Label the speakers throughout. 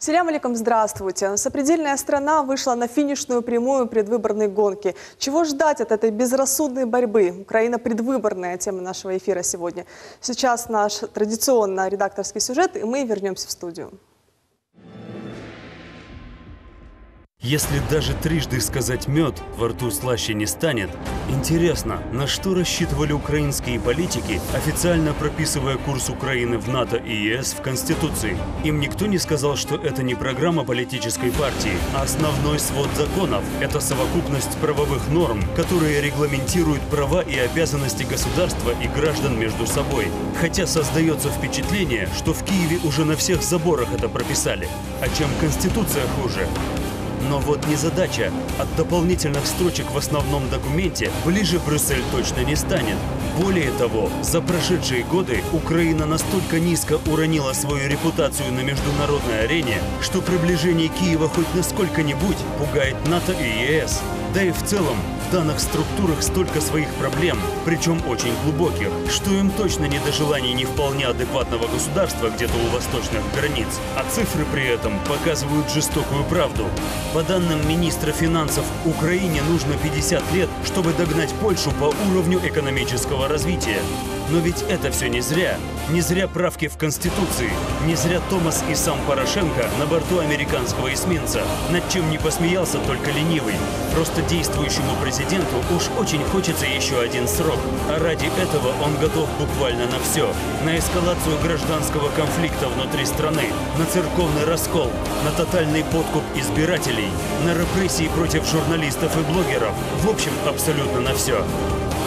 Speaker 1: Селям алейкум, здравствуйте. Сопредельная страна вышла на финишную прямую предвыборной гонки. Чего ждать от этой безрассудной борьбы? Украина предвыборная тема нашего эфира сегодня. Сейчас наш традиционно редакторский сюжет, и мы вернемся в студию.
Speaker 2: Если даже трижды сказать «мед» во рту слаще не станет, интересно, на что рассчитывали украинские политики, официально прописывая курс Украины в НАТО и ЕС в Конституции? Им никто не сказал, что это не программа политической партии, а основной свод законов. Это совокупность правовых норм, которые регламентируют права и обязанности государства и граждан между собой. Хотя создается впечатление, что в Киеве уже на всех заборах это прописали. А чем Конституция хуже? Но вот незадача. От дополнительных строчек в основном документе ближе Брюссель точно не станет. Более того, за прошедшие годы Украина настолько низко уронила свою репутацию на международной арене, что приближение Киева хоть на сколько-нибудь пугает НАТО и ЕС. Да и в целом, в данных структурах столько своих проблем, причем очень глубоких, что им точно не до желаний не вполне адекватного государства где-то у восточных границ. А цифры при этом показывают жестокую правду. По данным министра финансов, Украине нужно 50 лет, чтобы догнать Польшу по уровню экономического развития. Но ведь это все не зря. Не зря правки в Конституции. Не зря Томас и сам Порошенко на борту американского эсминца. Над чем не посмеялся только ленивый. Просто действующему президенту уж очень хочется еще один срок. А ради этого он готов буквально на все. На эскалацию гражданского конфликта внутри страны. На церковный раскол. На тотальный подкуп избирателей. На репрессии против журналистов и блогеров. В общем, абсолютно на все.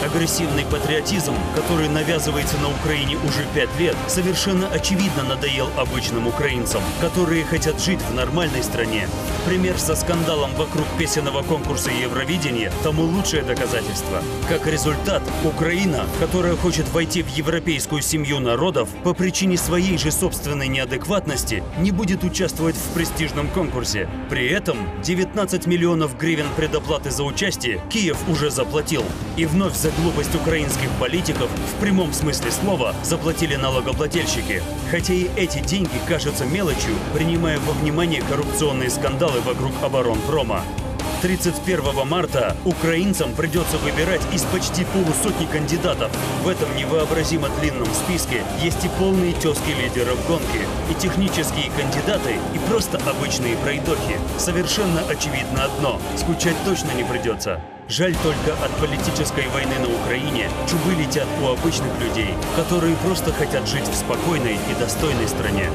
Speaker 2: Агрессивный патриотизм, который навязывается на Украине уже 5 лет, совершенно очевидно надоел обычным украинцам, которые хотят жить в нормальной стране. Пример со скандалом вокруг песенного конкурса Евровидения тому лучшее доказательство. Как результат, Украина, которая хочет войти в европейскую семью народов, по причине своей же собственной неадекватности не будет участвовать в престижном конкурсе. При этом 19 миллионов гривен предоплаты за участие Киев уже заплатил. И вновь за глупость украинских политиков в прямом смысле слова заплатили налогоплательщики. Хотя и эти деньги кажутся мелочью, принимая во внимание коррупционные скандалы вокруг оборонпрома. 31 марта украинцам придется выбирать из почти полусотни кандидатов. В этом невообразимо длинном списке есть и полные тезки лидеров гонки, и технические кандидаты, и просто обычные пройдохи. Совершенно очевидно одно – скучать точно не придется. Жаль только, от политической войны на Украине чубы летят у обычных людей, которые просто хотят жить в спокойной и достойной стране.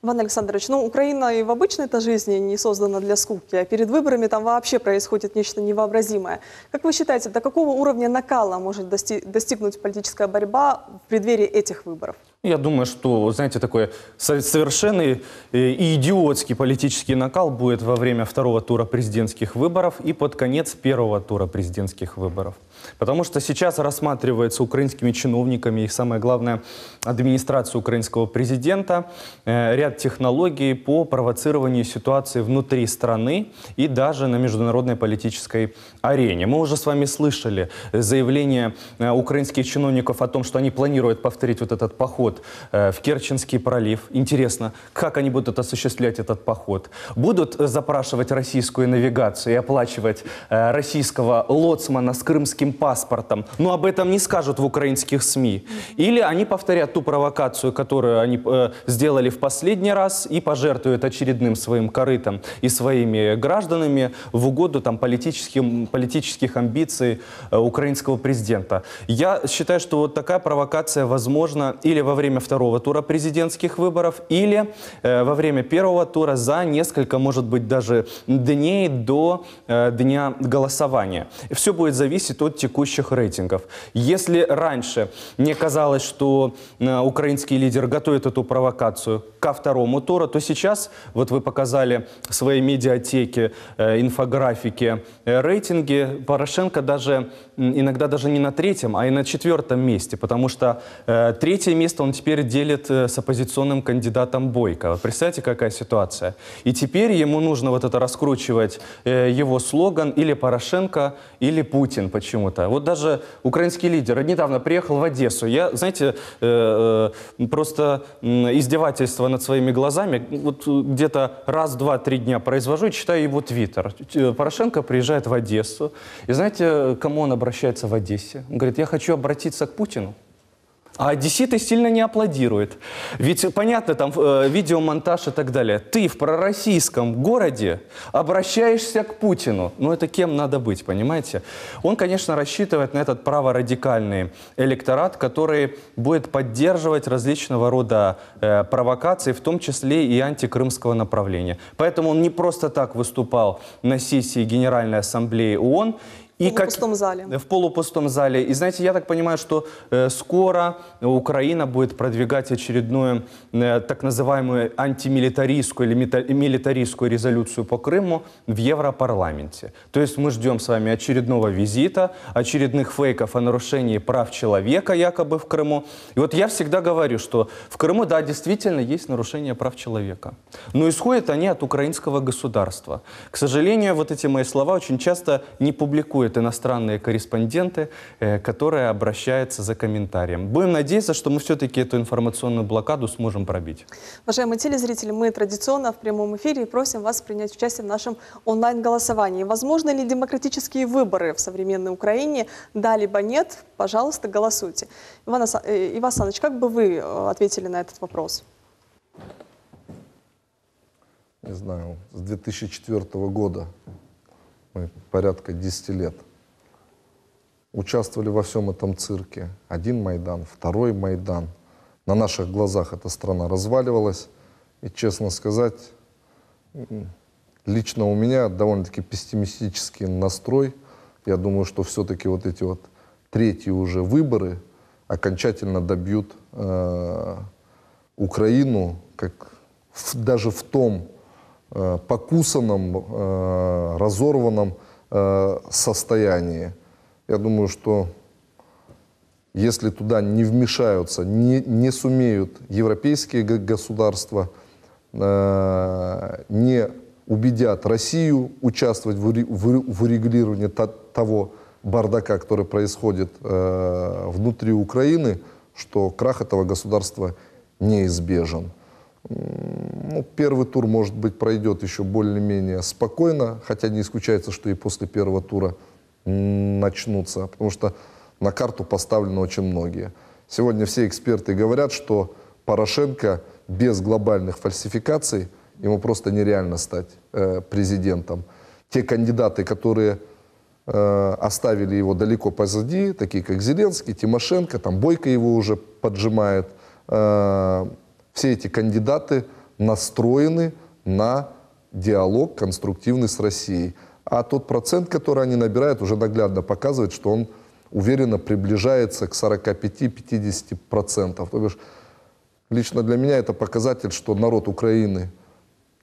Speaker 1: Иван Александрович, Украина и в обычной-то жизни не создана для скуки, а перед выборами там вообще происходит нечто невообразимое. Как вы считаете, до какого уровня накала может достигнуть политическая борьба в преддверии этих выборов?
Speaker 3: Я думаю, что, знаете, такой совершенный и идиотский политический накал будет во время второго тура президентских выборов и под конец первого тура президентских выборов. Потому что сейчас рассматривается украинскими чиновниками и, самое главное, администрацией украинского президента ряд технологий по провоцированию ситуации внутри страны и даже на международной политической арене. Мы уже с вами слышали заявление украинских чиновников о том, что они планируют повторить вот этот поход в Керченский пролив. Интересно, как они будут осуществлять этот поход? Будут запрашивать российскую навигацию и оплачивать российского лоцмана с крымским паспортом? Но об этом не скажут в украинских СМИ. Или они повторят ту провокацию, которую они сделали в последний раз, и пожертвуют очередным своим корытом и своими гражданами в угоду политических амбиций украинского президента. Я считаю, что вот такая провокация возможна или во время второго тура президентских выборов, или во время первого тура за несколько, может быть, даже дней до дня голосования. Все будет зависеть от текущих рейтингов. Если раньше мне казалось, что украинский лидер готовит эту провокацию ко второму туру, то сейчас, вот вы показали в своей медиатеке, инфографике, рейтинги, Порошенко даже иногда даже не на третьем, а и на четвертом месте, потому что третье место он теперь делит с оппозиционным кандидатом Бойко. Вот представьте, какая ситуация. И теперь ему нужно вот это раскручивать его слоган или Порошенко, или Путин почему-то. Вот даже украинский лидер недавно приехал в Одессу. Я, знаете, просто издевательство над своими глазами вот где-то раз, два, 3 дня произвожу и читаю его твиттер. Порошенко приезжает в Одессу. И знаете, к кому он обращается в Одессе? Он говорит: я хочу обратиться к Путину. А одесситы сильно не аплодируют. Ведь, понятно, там видеомонтаж и так далее. Ты в пророссийском городе обращаешься к Путину. Ну, это кем надо быть, понимаете? Он, конечно, рассчитывает на этот праворадикальный электорат, который будет поддерживать различного рода провокации, в том числе и антикрымского направления. Поэтому он не просто так выступал на сессии Генеральной Ассамблеи ООН,
Speaker 1: в полупустом зале.
Speaker 3: В полупустом зале. И знаете, я так понимаю, что скоро Украина будет продвигать очередную так называемую антимилитаристскую или милитаристскую резолюцию по Крыму в Европарламенте. То есть мы ждем с вами очередного визита, очередных фейков о нарушении прав человека якобы в Крыму. И вот я всегда говорю, что в Крыму, да, действительно есть нарушение прав человека. Но исходят они от украинского государства. К сожалению, вот эти мои слова очень часто не публикуют иностранные корреспонденты, которые обращаются за комментарием. Будем надеяться, что мы все-таки эту информационную блокаду сможем пробить.
Speaker 1: Уважаемые телезрители, мы традиционно в прямом эфире просим вас принять участие в нашем онлайн-голосовании. Возможно ли демократические выборы в современной Украине? Да, либо нет? Пожалуйста, голосуйте. Иван Асанович, как бы вы ответили на этот вопрос?
Speaker 4: Не знаю, с 2004 года мы порядка 10 лет участвовали во всем этом цирке. Один Майдан, второй Майдан. На наших глазах эта страна разваливалась. И, честно сказать, лично у меня довольно-таки пессимистический настрой. Я думаю, что все-таки вот эти вот третьи уже выборы окончательно добьют Украину, как даже в том покусанном, разорванном состоянии. Я думаю, что если туда не вмешаются, не сумеют европейские государства, не убедят Россию участвовать в урегулировании того бардака, который происходит внутри Украины, что крах этого государства неизбежен. Ну, первый тур, может быть, пройдет еще более-менее спокойно, хотя не исключается, что и после первого тура начнутся, потому что на карту поставлены очень многие. Сегодня все эксперты говорят, что Порошенко без глобальных фальсификаций, ему просто нереально стать президентом. Те кандидаты, которые оставили его далеко позади, такие как Зеленский, Тимошенко, там Бойко его уже поджимает, все эти кандидаты настроены на диалог конструктивный с Россией. А тот процент, который они набирают, уже наглядно показывает, что он уверенно приближается к 45-50%. То бишь, лично для меня это показатель, что народ Украины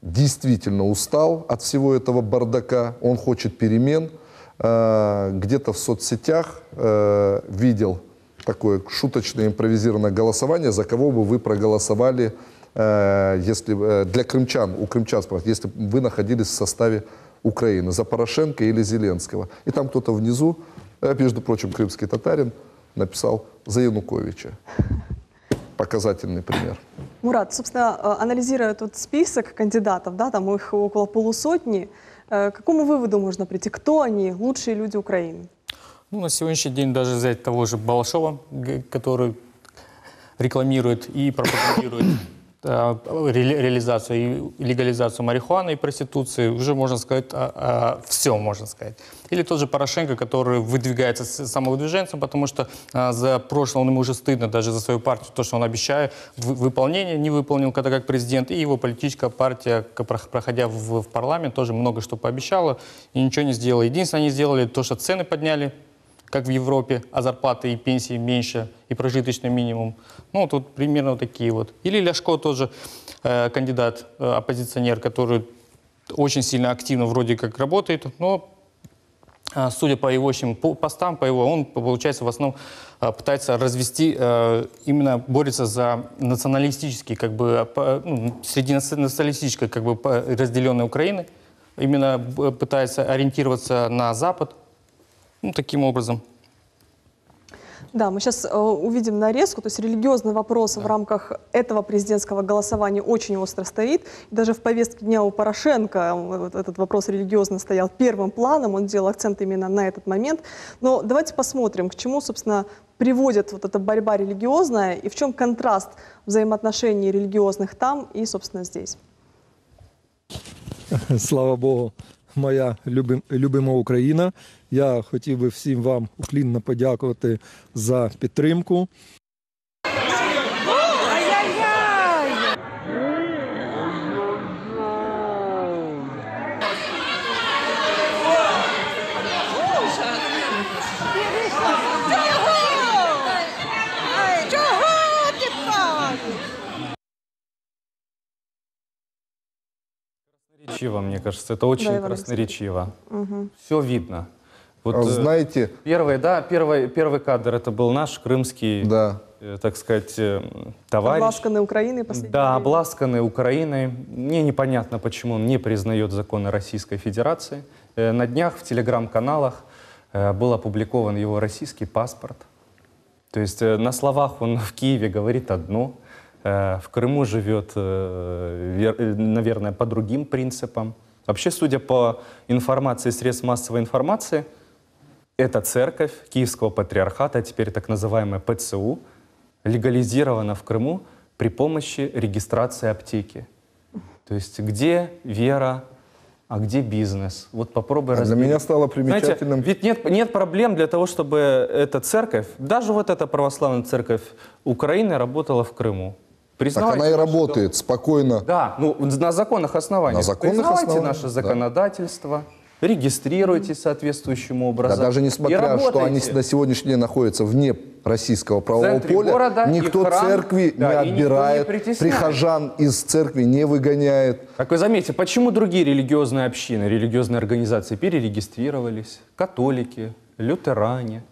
Speaker 4: действительно устал от всего этого бардака, он хочет перемен. Где-то в соцсетях видел такое шуточное импровизированное голосование, за кого бы вы проголосовали, если для крымчан, у крымчан спрашивают, если бы вы находились в составе Украины, за Порошенко или Зеленского. И там кто-то внизу, между прочим, крымский татарин, написал за Януковича. Показательный пример.
Speaker 1: Мурат, собственно, анализируя тут список кандидатов, да, там их около полусотни, к какому выводу можно прийти? Кто они, лучшие люди Украины?
Speaker 5: Ну, на сегодняшний день даже взять того же Балашова, который рекламирует и пропагандирует реализацию и легализацию марихуаны и проституции, уже можно сказать, все можно сказать. Или тот же Порошенко, который выдвигается самовыдвиженцем, потому что за прошлое ему уже стыдно даже за свою партию, то, что он обещает, выполнение не выполнил, когда как президент, и его политическая партия, проходя в парламент, тоже много что пообещала и ничего не сделала. Единственное, они сделали то, что цены подняли, как в Европе, а зарплаты и пенсии меньше, и прожиточный минимум. Ну, тут примерно вот такие вот. Или Ляшко тоже кандидат, оппозиционер, который очень сильно активно вроде как работает, но судя по его постам, он, получается, в основном пытается развести, именно борется за националистический, как бы, среди националистической, как бы, разделенной Украины, именно пытается ориентироваться на Запад, таким образом.
Speaker 1: Да, мы сейчас увидим нарезку, то есть религиозный вопрос в рамках этого президентского голосования очень остро стоит. И даже в повестке дня у Порошенко вот этот вопрос религиозно стоял первым планом, он делал акцент именно на этот момент. Но давайте посмотрим, к чему, собственно, приводит вот эта борьба религиозная и в чем контраст взаимоотношений религиозных там и, собственно, здесь.
Speaker 6: Слава Богу, моя любима Україна. Я хотів би всім вам уклінно подякувати за підтримку.
Speaker 3: Красноречиво, мне кажется, это очень красноречиво. Все видно. Вот,
Speaker 4: знаете...
Speaker 3: Первый кадр, это был наш крымский, так сказать, товарищ.
Speaker 1: Обласканный Украиной последнее
Speaker 3: Да,
Speaker 1: время.
Speaker 3: обласканный Украиной. Мне непонятно, почему он не признает законы Российской Федерации. На днях в телеграм-каналах был опубликован его российский паспорт. То есть на словах он в Киеве говорит одно, в Крыму живет, наверное, по другим принципам. Вообще, судя по информации средств массовой информации, эта церковь Киевского патриархата, теперь так называемая ПЦУ, легализирована в Крыму при помощи регистрации аптеки. То есть где вера, а где бизнес? Вот попробуй
Speaker 4: Для меня стало примечательным...
Speaker 3: Знаете, ведь нет проблем для того, чтобы эта церковь, даже вот эта православная церковь Украины работала в Крыму.
Speaker 4: Так она и работает спокойно.
Speaker 3: Да, на законных основаниях.
Speaker 4: На законных
Speaker 3: Признавайте
Speaker 4: основаниях,
Speaker 3: наше законодательство, регистрируйтесь соответствующим образом.
Speaker 4: Да, даже несмотря, что они на сегодняшний день находятся вне российского правового поля,
Speaker 3: города,
Speaker 4: никто церкви не отбирает, прихожан из церкви не выгоняет.
Speaker 3: Как вы заметите, почему другие религиозные общины, религиозные организации перерегистрировались? Католики, лютеране,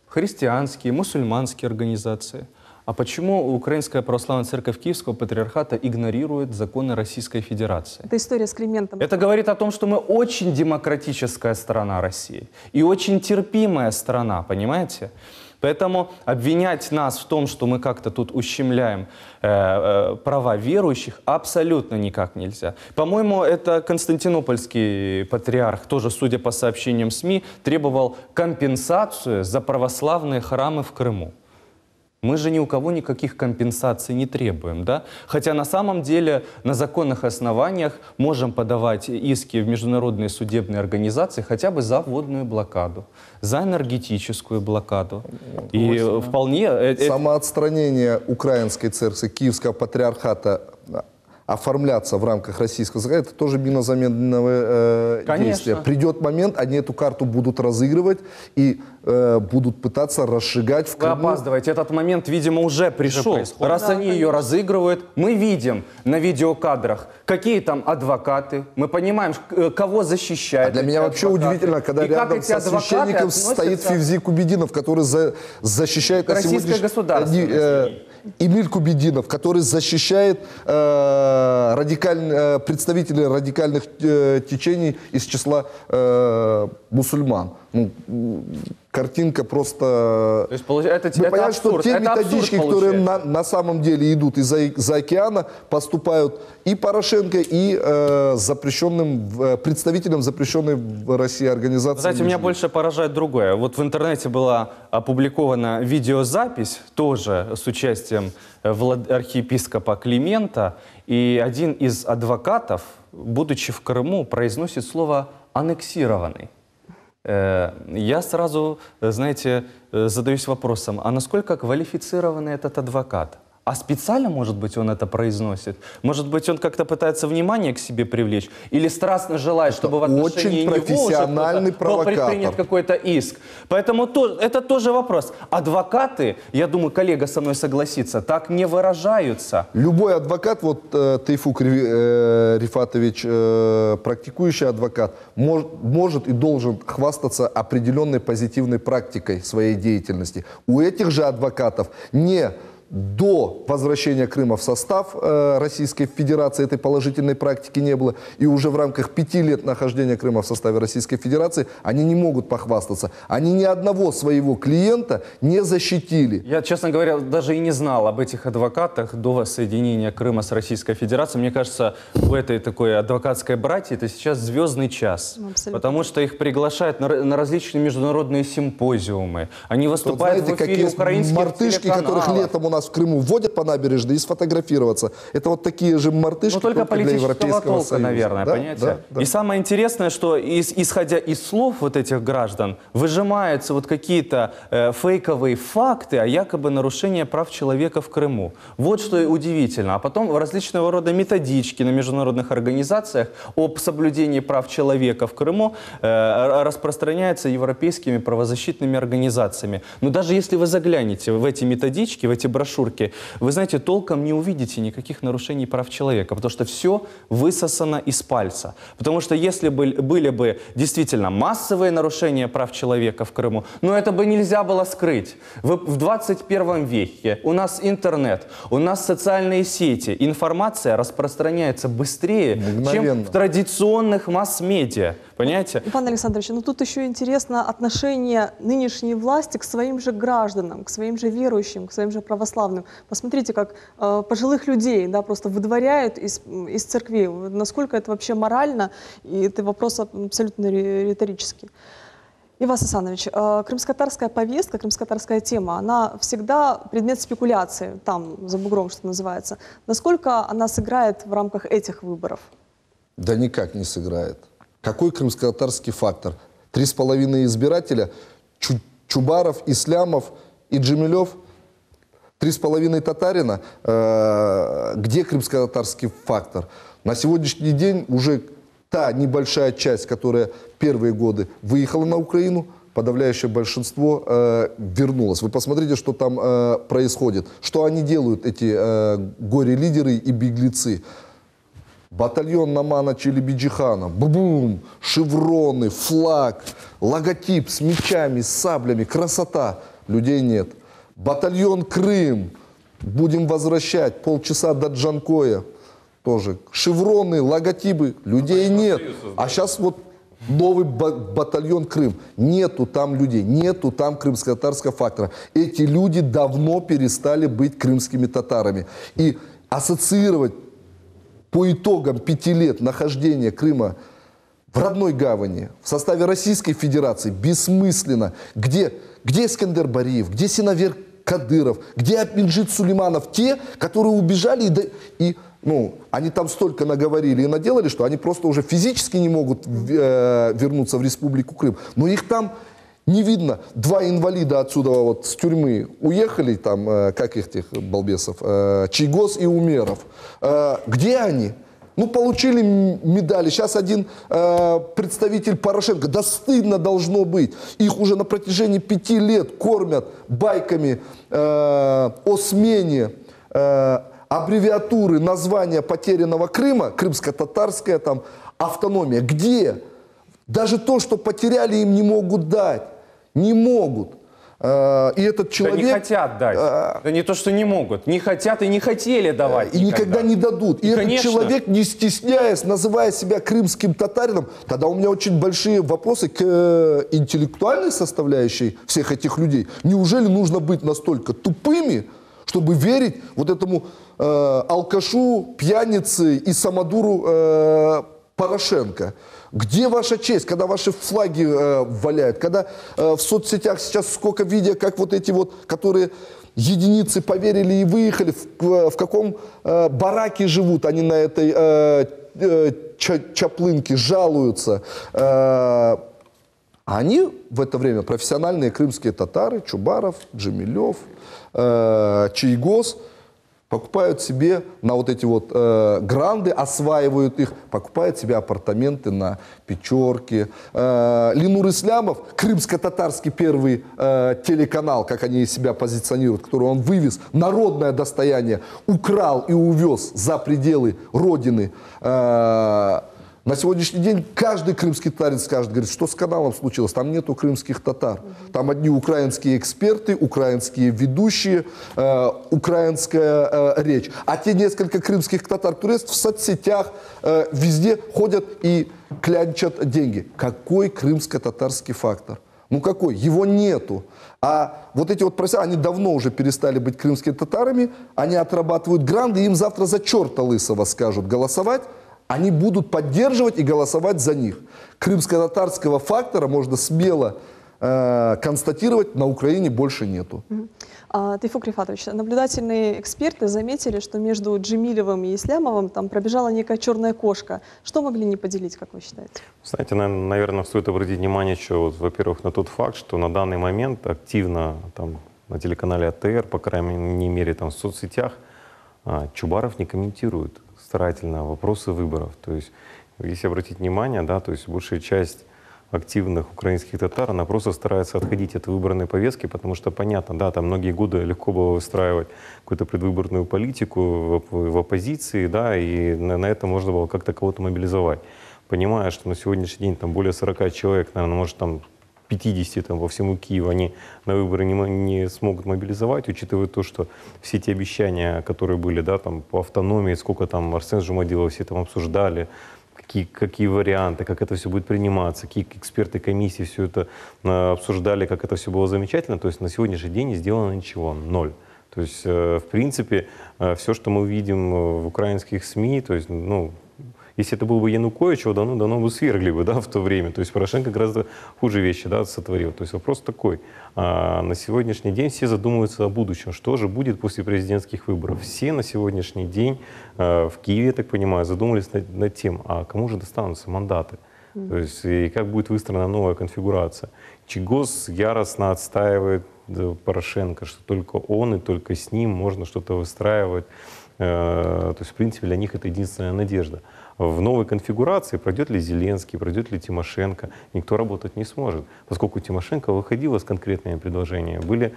Speaker 3: христианские, мусульманские организации. А почему Украинская православная церковь Киевского патриархата игнорирует законы Российской Федерации?
Speaker 1: Это история с Климентом.
Speaker 3: Это говорит о том, что мы очень демократическая страна России и очень терпимая страна, понимаете? Поэтому обвинять нас в том, что мы как-то тут ущемляем права верующих, абсолютно никак нельзя. По-моему, это константинопольский патриарх, тоже, судя по сообщениям СМИ, требовал компенсацию за православные храмы в Крыму. Мы же ни у кого никаких компенсаций не требуем, да? Хотя на самом деле на законных основаниях можем подавать иски в международные судебные организации хотя бы за водную блокаду, за энергетическую блокаду. И вполне...
Speaker 4: Самоотстранение украинской церкви, Киевского патриархата оформляться в рамках российского закона, это тоже минозаменное действие. Придет момент, они эту карту будут разыгрывать и будут пытаться разжигать в Крыму.
Speaker 3: Вы опаздываете. Этот момент, видимо, уже пришел. Раз они ее разыгрывают, мы видим на видеокадрах, какие там адвокаты, мы понимаем, кого защищают.
Speaker 4: А для меня вообще удивительно, когда рядом со священником стоит Февзи Кубединов, который защищает
Speaker 3: российское государство.
Speaker 4: Эмиль Кубединов, который защищает представителей радикальных течений из числа мусульман. Картинка просто...
Speaker 3: То есть, это
Speaker 4: понятно, что те методички, которые
Speaker 3: получается.
Speaker 4: на самом деле идут из-за океана, поступают и Порошенко, и представителям запрещенной в России организации.
Speaker 3: Знаете, меня больше поражает другое. Вот в интернете была опубликована видеозапись, тоже с участием архиепископа Климента, и один из адвокатов, будучи в Крыму, произносит слово «аннексированный». Я сразу, знаете, задаюсь вопросом, а насколько квалифицированный этот адвокат? А специально, может быть, он это произносит? Может быть, он как-то пытается внимание к себе привлечь? Или страстно желает, чтобы в отношении
Speaker 4: очень
Speaker 3: него
Speaker 4: профессиональный
Speaker 3: был
Speaker 4: провокатор.
Speaker 3: предпринят какой-то иск? Поэтому это тоже вопрос. Адвокаты, я думаю, коллега со мной согласится, так не выражаются.
Speaker 4: Любой адвокат, вот Тейфук Рифатович, практикующий адвокат, может и должен хвастаться определенной позитивной практикой своей деятельности. У этих же адвокатов не до возвращения Крыма в состав Российской Федерации этой положительной практики не было. И уже в рамках 5 лет нахождения Крыма в составе Российской Федерации они не могут похвастаться. Они ни одного своего клиента не защитили.
Speaker 3: Я, честно говоря, даже и не знал об этих адвокатах до воссоединения Крыма с Российской Федерацией. Мне кажется, у этой такой адвокатской братьи это сейчас звездный час.
Speaker 1: Абсолютно.
Speaker 3: Потому что их приглашают на различные международные симпозиумы. Они
Speaker 4: Вот
Speaker 3: выступают
Speaker 4: знаете,
Speaker 3: в эфире
Speaker 4: какие
Speaker 3: украинских
Speaker 4: мартышки, которых
Speaker 3: телеканалов.
Speaker 4: летом у нас в Крыму водят по набережной и сфотографироваться. Это вот такие же мартышки,
Speaker 3: Ну, только
Speaker 4: для
Speaker 3: политического
Speaker 4: Европейского
Speaker 3: толка,
Speaker 4: Союза.
Speaker 3: наверное,
Speaker 4: Да,
Speaker 3: понимаете?
Speaker 4: да, да.
Speaker 3: И самое интересное, что исходя из слов вот этих граждан, выжимаются вот какие-то фейковые факты о якобы нарушении прав человека в Крыму. Вот что и удивительно. А потом различного рода методички на международных организациях об соблюдении прав человека в Крыму распространяются европейскими правозащитными организациями. Но даже если вы заглянете в эти методички, в эти брошюрки, вы знаете, толком не увидите никаких нарушений прав человека, потому что все высосано из пальца. Потому что если были бы действительно массовые нарушения прав человека в Крыму, но это бы нельзя было скрыть. В 21 веке у нас интернет, у нас социальные сети, информация распространяется быстрее, чем
Speaker 4: Мгновенно.
Speaker 3: в традиционных масс-медиа. Понимаете?
Speaker 1: Иван Александрович, ну тут еще интересно отношение нынешней власти к своим же гражданам, к своим же верующим, к своим же православным. Посмотрите, как пожилых людей, да, просто выдворяют из церквей. Насколько это вообще морально? И это вопрос абсолютно риторический. Иван Асанович, крымско-татарская повестка, крымско-татарская тема, она всегда предмет спекуляции, там, за бугром, что называется. Насколько она сыграет в рамках этих выборов?
Speaker 4: Да никак не сыграет. Какой крымско-татарский фактор? 3,5 избирателя, Чубаров, Ислямов и Джемилев, 3,5 татарина. Где крымско-татарский фактор? На сегодняшний день уже та небольшая часть, которая первые годы выехала на Украину, подавляющее большинство вернулось. Вы посмотрите, что там происходит. Что они делают, эти горе-лидеры и беглецы. Батальон Намана Челебиджихана, бум, шевроны, флаг, логотип с мечами, с саблями, красота. Людей нет. Батальон Крым, будем возвращать, полчаса до Джанкоя. Тоже шевроны, логотипы, людей нет. А сейчас вот новый батальон Крым. Нету там людей, нету там крымско-татарского фактора. Эти люди давно перестали быть крымскими татарами. И ассоциировать по итогам 5 лет нахождения Крыма в родной гавани, в составе Российской Федерации, бессмысленно. Где Искандер Бариев, где Синавер Кадыров, где Ахмеджит Сулейманов, те, которые убежали и они там столько наговорили и наделали, что они просто уже физически не могут вернуться в Республику Крым. Но их там не видно. 2 инвалида отсюда вот с тюрьмы уехали, там, как их тех балбесов, Чайгоз и Умеров. Где они? Получили медали. Сейчас один представитель Порошенко. Да стыдно должно быть. Их уже на протяжении 5 лет кормят байками о смене аббревиатуры названия потерянного Крыма, крымско-татарская там автономия. Где? Даже то, что потеряли, им не могут дать. Не могут. И этот человек...
Speaker 3: Да не хотят дать. Да не то, что не могут. Не хотят и не хотели давать.
Speaker 4: И никогда не дадут. И этот человек, не стесняясь, называя себя крымским татарином, тогда у меня очень большие вопросы к интеллектуальной составляющей всех этих людей. Неужели нужно быть настолько тупыми, чтобы верить вот этому алкашу, пьянице и самодуру Порошенко? Где ваша честь, когда ваши флаги валяют, когда в соцсетях сейчас сколько видео, как вот эти вот, которые единицы поверили и выехали, в каком бараке живут, они на этой чаплынке жалуются. Они в это время профессиональные крымские татары, Чубаров, Джемилев, Чайгоз, Покупают себе на вот эти вот гранды, осваивают их, покупают себе апартаменты на Печорке. Ленур Ислямов, крымско-татарский первый телеканал, как они себя позиционируют, который он вывез, народное достояние, украл и увез за пределы родины. На сегодняшний день каждый крымский татарин скажет, говорит, что с каналом случилось, там нету крымских татар. Там одни украинские эксперты, украинские ведущие, украинская речь. А те несколько крымских татар, которые в соцсетях везде ходят и клянчат деньги. Какой крымско-татарский фактор? Ну какой? Его нету. А вот эти вот профессионалы, они давно уже перестали быть крымскими татарами, они отрабатывают гранды, им завтра за черта лысого скажут голосовать. Они будут поддерживать и голосовать за них. Крымско-татарского фактора, можно смело констатировать, на Украине больше нету.
Speaker 1: Тейфук Рифатович, наблюдательные эксперты заметили, что между Джемилевым и Ислямовым там пробежала некая черная кошка. Что могли не поделить, как вы считаете?
Speaker 7: Знаете, наверное, стоит обратить внимание еще, вот, во-первых, на тот факт, что на данный момент активно там, на телеканале АТР, по крайней мере там, в соцсетях, Чубаров не комментирует старательно вопросы выборов. То есть, если обратить внимание, да, то есть большая часть активных украинских татар, она просто старается отходить от выборной повестки, потому что понятно, да, там многие годы легко было выстраивать какую-то предвыборную политику в оппозиции, да, и на это можно было как-то кого-то мобилизовать. Понимая, что на сегодняшний день там более 40 человек, наверное, может там 50 там, по всему Киеву они на выборы не смогут мобилизовать, учитывая то, что все эти обещания, которые были, да, там, по автономии, сколько там Арсен Жумадилов все там обсуждали, какие варианты, как это все будет приниматься, какие эксперты комиссии все это обсуждали, как это все было замечательно. То есть на сегодняшний день не сделано ничего, ноль. То есть, в принципе, все, что мы видим в украинских СМИ, то есть, ну, если это был бы Янукович, его давно бы свергли бы, да, в то время. То есть Порошенко гораздо хуже вещи, да, сотворил. То есть вопрос такой. На сегодняшний день все задумываются о будущем. Что же будет после президентских выборов? Все на сегодняшний день в Киеве, я так понимаю, задумались над тем, а кому же достанутся мандаты? То есть и как будет выстроена новая конфигурация. Чигос яростно отстаивает Порошенко, что только он и только с ним можно что-то выстраивать. То есть, в принципе, для них это единственная надежда. В новой конфигурации пройдет ли Зеленский, пройдет ли Тимошенко, никто работать не сможет, поскольку Тимошенко выходила с конкретными предложениями. Были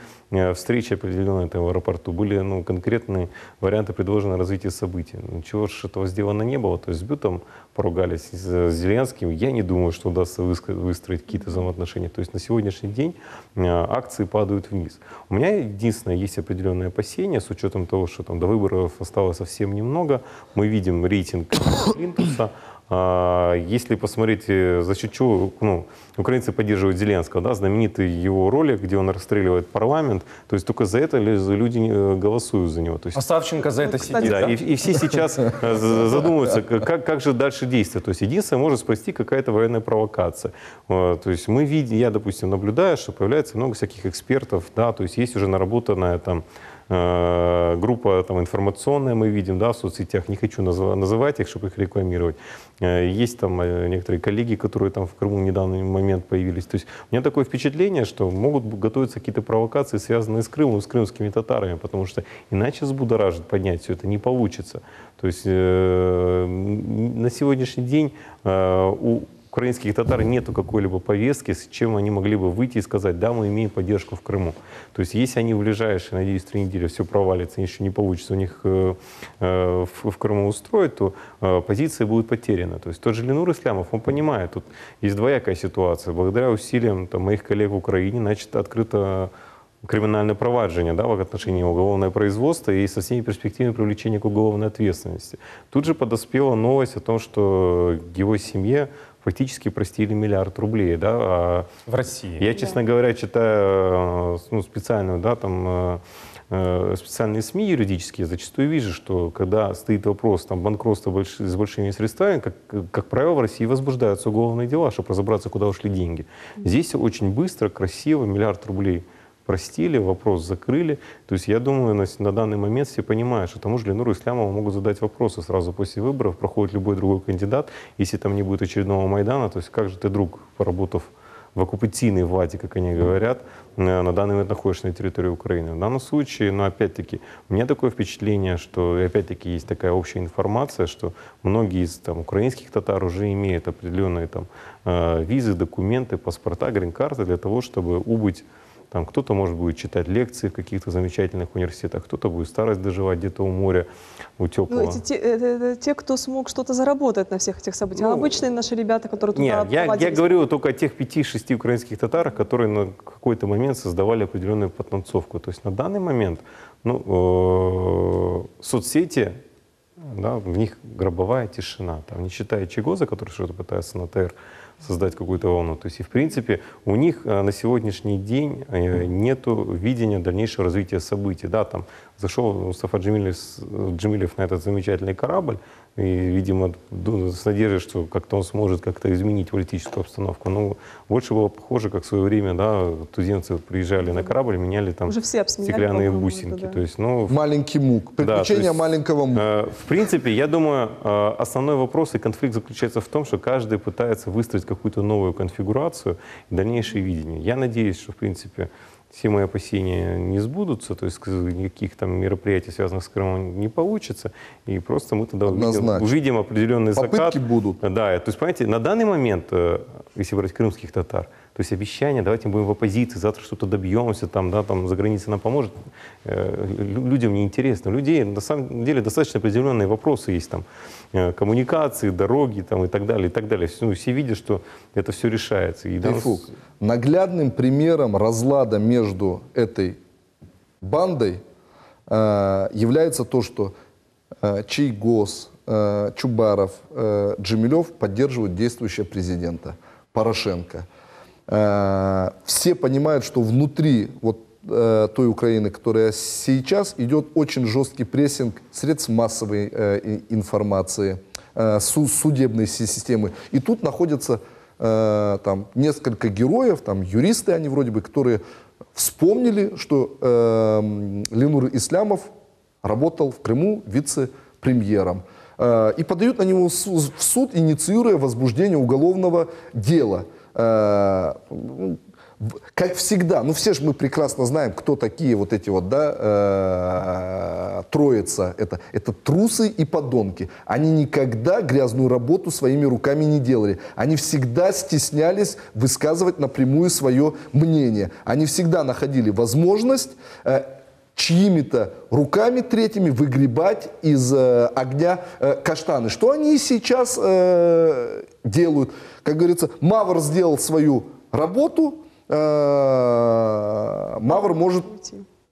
Speaker 7: встречи определенные в аэропорту, были конкретные варианты предложенного развития событий. Ничего же этого сделано не было. То есть с Бютом поругались с Зеленским. Я не думаю, что удастся выстроить какие-то взаимоотношения. То есть на сегодняшний день акции падают вниз. У меня единственное, есть определенные опасения, с учетом того, что там до выборов осталось совсем немного. Мы видим рейтинг Плинтуса. Если посмотреть, за счет чего украинцы поддерживают Зеленского, да, знаменитый его ролик, где он расстреливает парламент, то есть только за это люди голосуют за него. То есть,
Speaker 3: а Савченко за это сидит,
Speaker 7: да?
Speaker 3: Да?
Speaker 7: И все сейчас задумываются, как же дальше действовать. То есть единственное, может спасти какая-то военная провокация. То есть мы видим, я, допустим, наблюдаю, что появляется много всяких экспертов, да, то есть уже наработанная там группа там, информационная, мы видим, да, в соцсетях, не хочу называть их, чтобы их рекламировать. Есть там некоторые коллеги, которые там в Крыму в недавний момент появились. То есть у меня такое впечатление, что могут готовиться какие-то провокации, связанные с Крымом, с крымскими татарами, потому что иначе взбудоражить, поднять все это не получится. То есть на сегодняшний день у украинских татар нету какой-либо повестки, с чем они могли бы выйти и сказать, да, мы имеем поддержку в Крыму. То есть если они в ближайшие, надеюсь, 3 недели все провалится, еще не получится у них в Крыму устроить, то позиция будет потеряна. То есть тот же Ленур Ислямов, он понимает, тут есть двоякая ситуация. Благодаря усилиям там, моих коллег в Украине, значит, открыто криминальное проваджение, да, в отношении уголовное производство и со всеми перспективами привлечения к уголовной ответственности. Тут же подоспела новость о том, что его семье фактически простили 1 миллиард рублей. Да,
Speaker 3: в России.
Speaker 7: Я, честно говоря, читаю специальную, да, там, специальные СМИ юридические, зачастую вижу, что когда стоит вопрос там, банкротства с большими средствами, как правило, в России возбуждаются уголовные дела, чтобы разобраться, куда ушли деньги. Здесь очень быстро, красиво, 1 миллиард рублей простили, вопрос закрыли. То есть я думаю, на данный момент все понимают, что тому же Ленуру Ислямову могут задать вопросы сразу после выборов, проходит любой другой кандидат, если там не будет очередного Майдана, то есть как же ты, друг, поработав в оккупационной владе, как они говорят, на данный момент находишься на территории Украины. В данном случае, ну, опять-таки, у меня такое впечатление, что, опять-таки, есть такая общая информация, что многие из там, украинских татар уже имеют определенные там, визы, документы, паспорта, грин-карты для того, чтобы убыть. Там кто-то, может, будет читать лекции в каких-то замечательных университетах, кто-то будет старость доживать где-то у моря, у теплого.
Speaker 1: Ну, это те, кто смог что-то заработать на всех этих событиях.
Speaker 7: Ну,
Speaker 1: А обычные наши ребята, которые туда
Speaker 7: Нет, я
Speaker 1: повадились.
Speaker 7: говорю только о тех 5-6 украинских татарах, которые на какой-то момент создавали определенную подтанцовку. То есть на данный момент соцсети, да, в них гробовая тишина. Там, не считая Чегоза, который что-то пытается на ТР создать какую-то волну. То есть, и в принципе, у них на сегодняшний день нету видения дальнейшего развития событий. Да, там зашел Мустафа Джемилев на этот замечательный корабль, и, видимо, с надеждой, что как-то он сможет как-то изменить политическую обстановку. Но больше было похоже, как в свое время, да, туземцы приезжали на корабль, меняли там
Speaker 1: Уже все обсмеяли,
Speaker 7: стеклянные
Speaker 1: по-моему,
Speaker 7: бусинки.
Speaker 1: это, да.
Speaker 7: То есть, ну,
Speaker 4: Маленький мук. Приключения
Speaker 7: то есть,
Speaker 4: маленького мука.
Speaker 7: В принципе, я думаю, основной вопрос и конфликт заключается в том, что каждый пытается выстроить какую-то новую конфигурацию и дальнейшее видение. Я надеюсь, что, в принципе, все мои опасения не сбудутся, то есть никаких там мероприятий, связанных с Крымом, не получится, и просто мы тогда увидим определенный закат.
Speaker 4: Попытки будут.
Speaker 7: Да, то есть, понимаете, на данный момент, если брать крымских татар, то есть обещания, давайте мы будем в оппозиции, завтра что-то добьемся, там, да, там за границей нам поможет, людям неинтересно. У людей на самом деле достаточно определенные вопросы есть, там, коммуникации, дороги там, и так далее, и так далее. Ну, все видят, что это все решается. И
Speaker 4: Тайфук, наглядным примером разлада между этой бандой является то, что Чийгоз, Чубаров, Джемилев поддерживают действующего президента Порошенко. Все понимают, что внутри вот той Украины, которая сейчас, идет очень жесткий прессинг средств массовой информации, судебной системы. И тут находятся там несколько героев, там юристы они вроде бы, которые вспомнили, что Ленур Ислямов работал в Крыму вице-премьером. И подают на него в суд, инициируя возбуждение уголовного дела. Как всегда, ну все же мы прекрасно знаем, кто такие вот эти вот, да, троица. Это трусы и подонки. Они никогда грязную работу своими руками не делали. Они всегда стеснялись высказывать напрямую свое мнение. Они всегда находили возможность чьими-то руками третьими выгребать из огня каштаны. Что они и сейчас делают? Как говорится, Мавр сделал свою работу, Мавр может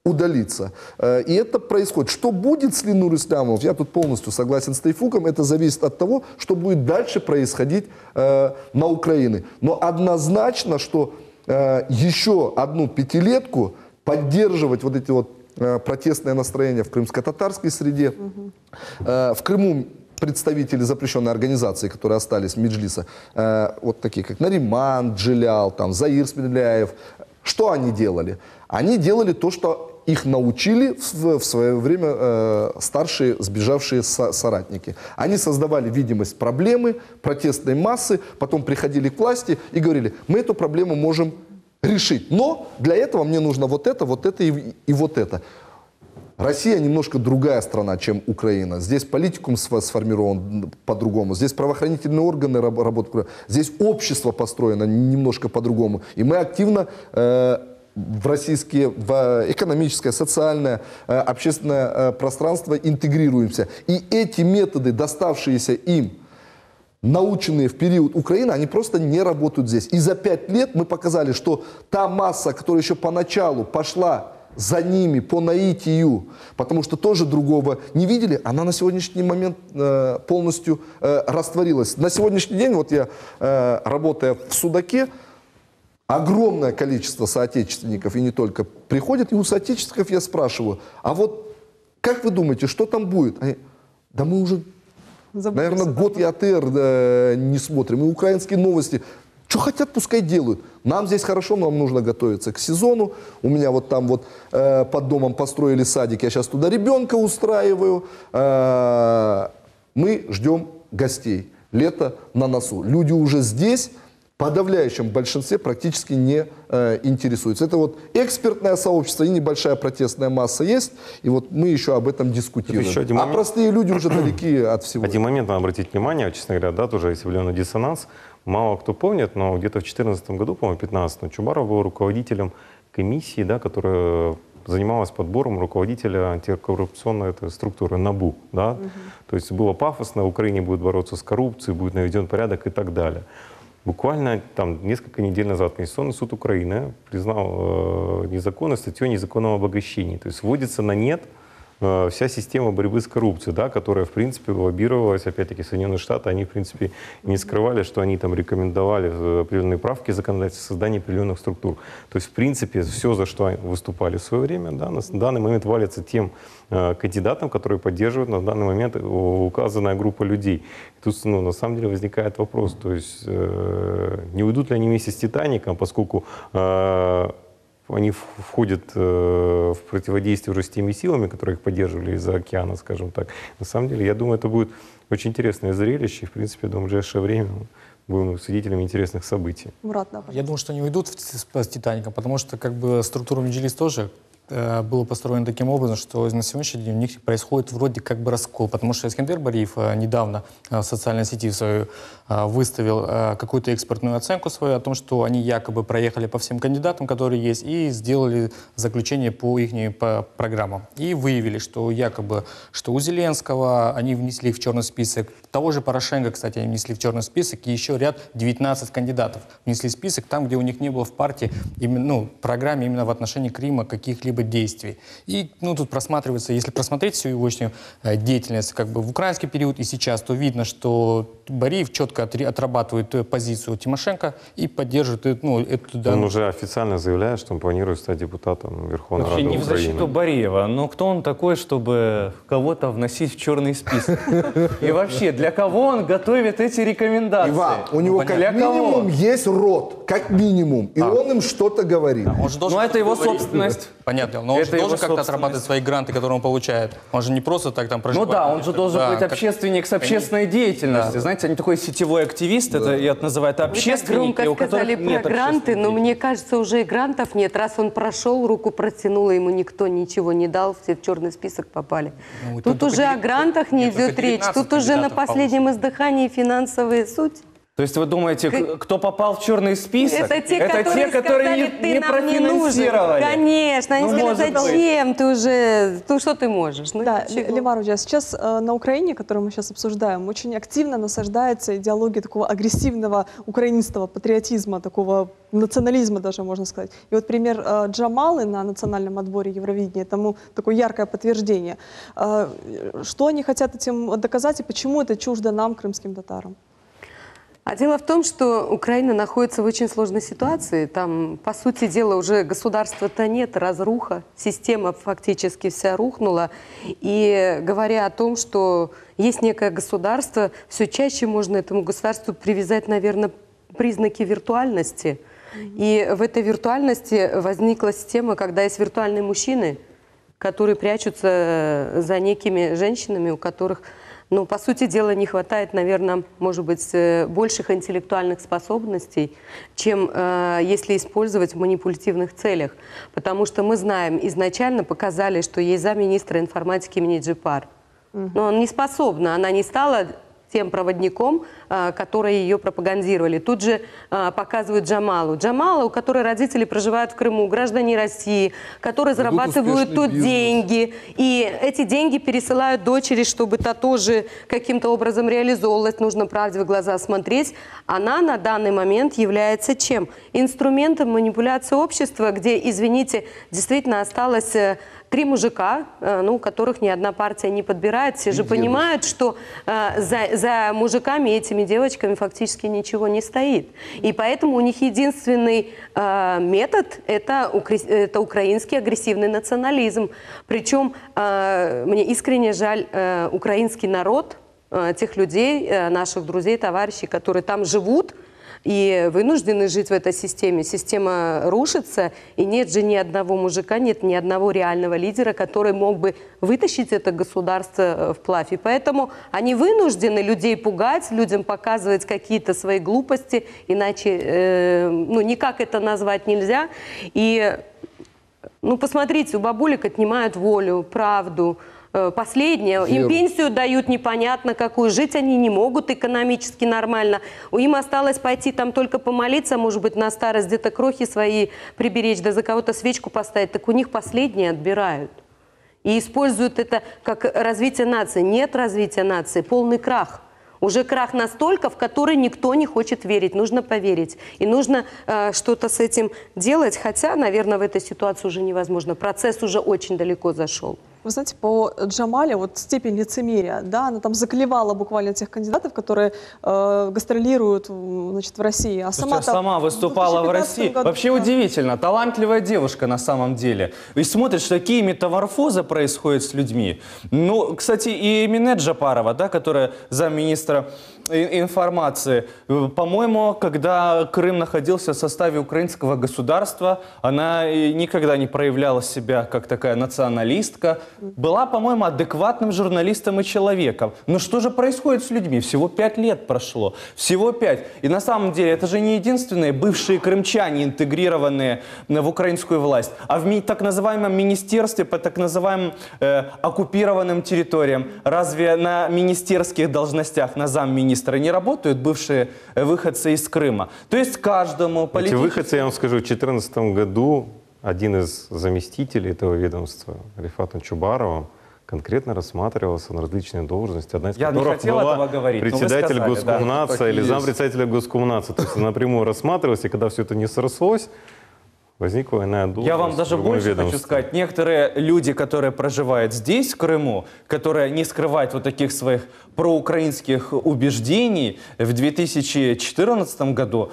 Speaker 4: удалиться. И это происходит. Что будет с Ленур Ислямов? Я тут полностью согласен с Тайфуком. Это зависит от того, что будет дальше происходить на Украине. Но однозначно, что еще одну пятилетку поддерживать вот эти вот протестное настроение в крымско-татарской среде. В Крыму представители запрещенной организации, которые остались, Меджлиса, вот такие как Нариман Джилял, там, Заир Смедляев, что они делали? Они делали то, что их научили в свое время старшие сбежавшие соратники. Они создавали видимость проблемы, протестной массы, потом приходили к власти и говорили, мы эту проблему можем решить. Но для этого мне нужно вот это и вот это. Россия немножко другая страна, чем Украина. Здесь политикум сформирован по-другому. Здесь правоохранительные органы работают. Здесь общество построено немножко по-другому. И мы активно в экономическое, социальное, общественное пространство интегрируемся. И эти методы, доставшиеся им, наученные в период Украины, они просто не работают здесь. И за 5 лет мы показали, что та масса, которая еще поначалу пошла за ними по наитию, потому что тоже другого не видели, она на сегодняшний момент полностью растворилась. На сегодняшний день, вот я, работая в Судаке, огромное количество соотечественников, и не только, приходит, и у соотечественников я спрашиваю, а вот как вы думаете, что там будет? Они, да мы уже, наверное, год и АТР не смотрим, и украинские новости. Что хотят, пускай делают. Нам здесь хорошо, нам нужно готовиться к сезону. У меня вот там вот под домом построили садик, я сейчас туда ребенка устраиваю. Мы ждем гостей. Лето на носу. Люди уже здесь, подавляющем большинстве практически не интересуется. Это вот экспертное сообщество и небольшая протестная масса есть, и вот мы еще об этом дискутируем.
Speaker 7: еще один
Speaker 4: А
Speaker 7: момент.
Speaker 4: простые люди уже далеки от всего.
Speaker 7: Один момент надо обратить внимание, честно говоря, да, тоже есть определенный диссонанс. Мало кто помнит, но где-то в 2014 году, по-моему, 2015, Чубаров был руководителем комиссии, да, которая занималась подбором руководителя антикоррупционной этой структуры НАБУ. Да? То есть было пафосно, в Украине будет бороться с коррупцией, будет наведен порядок и так далее. Буквально там несколько недель назад Конституционный суд Украины признал незаконной статью о незаконном обогащении. То есть вводится на нет вся система борьбы с коррупцией, да, которая, в принципе, лоббировалась, опять-таки, Соединенные Штаты, они, в принципе, не скрывали, что они там рекомендовали определенные правки законодательства, создание определенных структур. То есть, в принципе, все, за что они выступали в свое время, да, на данный момент валится тем кандидатам, которые поддерживают на данный момент указанная группа людей. И тут, ну, на самом деле, возникает вопрос, то есть, не уйдут ли они вместе с «Титаником», поскольку они входят в противодействие уже с теми силами, которые их поддерживали из-за океана, скажем так. На самом деле, я думаю, это будет очень интересное зрелище. И, в принципе, я думаю, в ближайшее время мы будем свидетелями интересных событий.
Speaker 1: Мурат, да,
Speaker 5: Я думаю, что они уйдут с «Титаником», потому что как бы структура Меджилис тоже было построено таким образом, что на сегодняшний день у них происходит вроде как бы раскол, потому что Искандер Бариев недавно в социальной сети свою выставил какую-то экспертную оценку свою о том, что они якобы проехали по всем кандидатам, которые есть, и сделали заключение по их программам. И выявили, что якобы, что у Зеленского они внесли в черный список, того же Порошенко, кстати, они внесли в черный список, и еще ряд 19 кандидатов внесли в список там, где у них не было в партии, именно, ну, программе именно в отношении Крыма каких-либо действий. И, ну, тут просматривается, если просмотреть всю его деятельность как бы в украинский период и сейчас, то видно, что Бариев четко отрабатывает позицию Тимошенко и поддерживает, ну, эту...
Speaker 7: Он уже официально заявляет, что он планирует стать депутатом Верховной
Speaker 3: Вообще
Speaker 7: Рады
Speaker 3: не в защиту
Speaker 7: Украины.
Speaker 3: Бариева, но кто он такой, чтобы кого-то вносить в черный список? И вообще, для кого он готовит эти рекомендации?
Speaker 4: Иван, у него как
Speaker 3: Для кого?
Speaker 4: минимум есть рот, как минимум, и он им что-то говорит.
Speaker 5: Он же должен
Speaker 3: Ну, это его
Speaker 5: говорить.
Speaker 3: собственность.
Speaker 5: Понятно, но он
Speaker 3: Это
Speaker 5: же
Speaker 3: его
Speaker 5: должен как-то
Speaker 3: собственность.
Speaker 5: отрабатывать свои гранты, которые он получает. Он же не просто так там
Speaker 3: Ну
Speaker 5: проживает.
Speaker 3: да, он же должен
Speaker 5: Да,
Speaker 3: быть
Speaker 5: как-
Speaker 3: общественник с общественной деятельностью.
Speaker 5: Да.
Speaker 3: Знаете, они такой сетевой активист, это я это называю, это
Speaker 8: Вы так
Speaker 3: общественники,
Speaker 8: громко
Speaker 3: у которых
Speaker 8: сказали
Speaker 3: нет
Speaker 8: про гранты,
Speaker 3: общественной
Speaker 8: но мне кажется, уже и грантов нет. Раз он прошел, руку протянул, и ему никто ничего не дал, все в черный список попали.
Speaker 5: Ну,
Speaker 8: Тут
Speaker 5: только
Speaker 8: уже о
Speaker 5: девять-
Speaker 8: грантах не
Speaker 5: нет, только
Speaker 8: идет речь.
Speaker 5: 19
Speaker 8: Тут уже на
Speaker 5: кандидатов
Speaker 8: последнем издыхании финансовая суть.
Speaker 3: То есть вы думаете, кто попал в черный список?
Speaker 8: Это те, которые сказали, ты
Speaker 3: не
Speaker 8: нам не нужен.
Speaker 3: профинансировали.
Speaker 8: Конечно, они
Speaker 3: Ну,
Speaker 8: сказали,
Speaker 3: может быть.
Speaker 8: зачем ты уже, ну что ты можешь? Ну,
Speaker 1: Да,
Speaker 8: чего?
Speaker 1: Левар, сейчас на Украине, которую мы сейчас обсуждаем, очень активно насаждается идеология такого агрессивного украинского патриотизма, такого национализма даже, можно сказать. И вот пример Джамалы на национальном отборе Евровидения тому такое яркое подтверждение. Что они хотят этим доказать и почему это чуждо нам, крымским татарам?
Speaker 8: А дело в том, что Украина находится в очень сложной ситуации. Там, по сути дела, уже государства-то нет, разруха, система фактически вся рухнула. И говоря о том, что есть некое государство, все чаще можно этому государству привязать, наверное, признаки виртуальности. И в этой виртуальности возникла система, когда есть виртуальные мужчины, которые прячутся за некими женщинами, у которых... Ну, по сути дела, не хватает, наверное, может быть, больших интеллектуальных способностей, чем если использовать в манипулятивных целях. Потому что мы знаем, изначально показали, что есть замминистра информатики имени Джипар. Но он не способна, она не стала тем проводником, которые ее пропагандировали. Тут же показывают Джамалу. Джамала, у которой родители проживают в Крыму, граждане России, которые зарабатывают тут деньги. И эти деньги пересылают дочери, чтобы та тоже каким-то образом реализовывалась. Нужно правде в глаза смотреть. Она на данный момент является чем? Инструментом манипуляции общества, где, извините, действительно осталось... 3 мужика, ну, которых ни одна партия не подбирает. Все же понимают, что за мужиками, этими девочками фактически ничего не стоит. И поэтому у них единственный метод – это украинский агрессивный национализм. Причем мне искренне жаль украинский народ, тех людей, наших друзей, товарищей, которые там живут, и вынуждены жить в этой системе. Система рушится, и нет же ни одного мужика, нет ни одного реального лидера, который мог бы вытащить это государство вплавь. И поэтому они вынуждены людей пугать, людям показывать какие-то свои глупости, иначе никак это назвать нельзя. И посмотрите, у бабулек отнимают волю, правду. Последнее. Им пенсию дают непонятно какую. Жить они не могут экономически нормально. Им осталось пойти там только помолиться, может быть, на старость где-то крохи свои приберечь, да за кого-то свечку поставить. Так у них последнее отбирают. И используют это как развитие нации. Нет развития нации, полный крах. Уже крах настолько, в который никто не хочет верить. Нужно поверить. И нужно что-то с этим делать. Хотя, наверное, в этой ситуации уже невозможно. Процесс уже очень далеко зашел.
Speaker 1: Вы знаете, по Джамале вот степень лицемерия, да, она там заклевала буквально тех кандидатов, которые гастролируют, значит, в России. А
Speaker 3: сама выступала в России. Вообще удивительно, талантливая девушка на самом деле. И смотришь, какие метаморфозы происходят с людьми. Ну, кстати, и Минет Джапарова, да, которая замминистра информации. По-моему, когда Крым находился в составе украинского государства, она никогда не проявляла себя как такая националистка. Была, по-моему, адекватным журналистом и человеком. Но что же происходит с людьми? Всего 5 лет прошло. Всего 5. И на самом деле это же не единственные бывшие крымчане, интегрированные в украинскую власть, а в так называемом министерстве по так называемым оккупированным территориям. Разве на министерских должностях, на замминистра не работают бывшие выходцы из Крыма? То есть каждому политическому...
Speaker 7: Эти выходцы, я вам скажу, в 2014 году один из заместителей этого ведомства, Рифатом Чубаровым, конкретно рассматривался на различные должности. Одна из которых была председатель Госкомнадзора или зампредседателя Госкомнадзора. То есть напрямую рассматривалась, и когда все это не срослось, возникла иная должность.
Speaker 3: Я вам даже больше хочу сказать. Некоторые люди, которые проживают здесь, в Крыму, которые не скрывают вот таких своих проукраинских убеждений, в 2014 году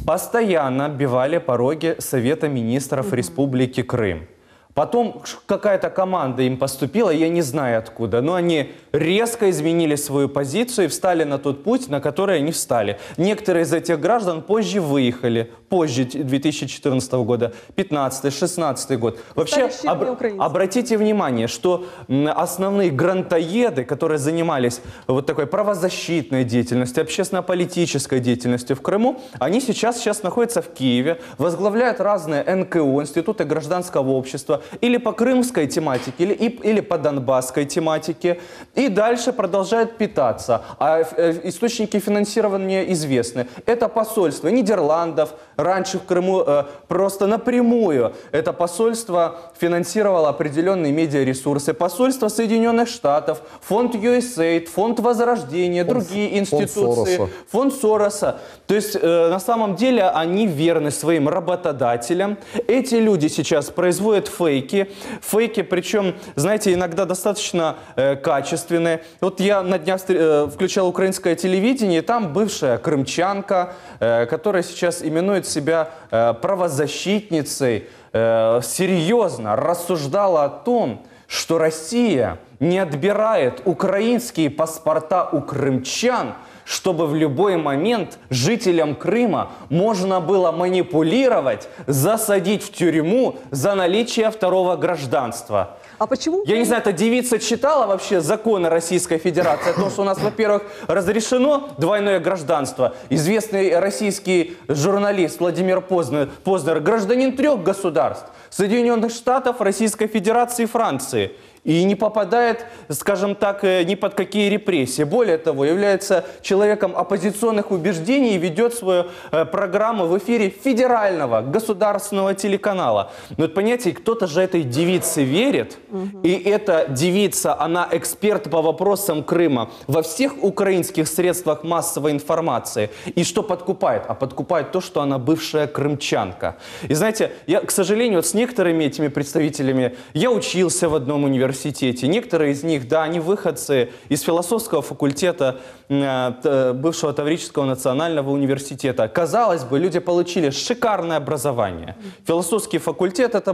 Speaker 3: постоянно оббивали пороги Совета министров Республики Крым. Потом какая-то команда им поступила, я не знаю откуда, но они резко изменили свою позицию и встали на тот путь, на который они встали. Некоторые из этих граждан позже выехали, позже 2014 года, 15-16 год. Вообще, обратите внимание, что основные грантоеды, которые занимались вот такой правозащитной деятельностью, общественно-политической деятельностью в Крыму, они сейчас находятся в Киеве, возглавляют разные НКО, институты гражданского общества, или по крымской тематике, или по донбасской тематике, и дальше продолжают питаться. А источники финансирования известны. Это посольство Нидерландов, раньше в Крыму просто напрямую это посольство финансировало определенные медиаресурсы. Посольство Соединенных Штатов, фонд USAID, фонд Возрождения, другие институции, фонд Сороса. То есть на самом деле они верны своим работодателям. Эти люди сейчас производят фейки, причем, знаете, иногда достаточно качественные. Вот я на днях включал украинское телевидение, и там бывшая крымчанка, которая сейчас именует себя правозащитницей, серьезно рассуждала о том, что Россия не отбирает украинские паспорта у крымчан, чтобы в любой момент жителям Крыма можно было манипулировать, засадить в тюрьму за наличие второго гражданства.
Speaker 1: А почему?
Speaker 3: Я не знаю, эта девица читала вообще законы Российской Федерации о том, что у нас, во-первых, разрешено двойное гражданство. Известный российский журналист Владимир Познер, гражданин 3 государств: Соединенных Штатов, Российской Федерации и Франции. И не попадает, скажем так, ни под какие репрессии. Более того, является человеком оппозиционных убеждений и ведет свою программу в эфире федерального государственного телеканала. Но вот понимаете, кто-то же этой девице верит, и эта девица, она эксперт по вопросам Крыма во всех украинских средствах массовой информации. И что подкупает? А подкупает то, что она бывшая крымчанка. И знаете, я, к сожалению, вот с некоторыми этими представителями, я учился в одном университете. Некоторые из них, да, они выходцы из философского факультета бывшего Таврического национального университета. Казалось бы, люди получили шикарное образование. Философский факультет это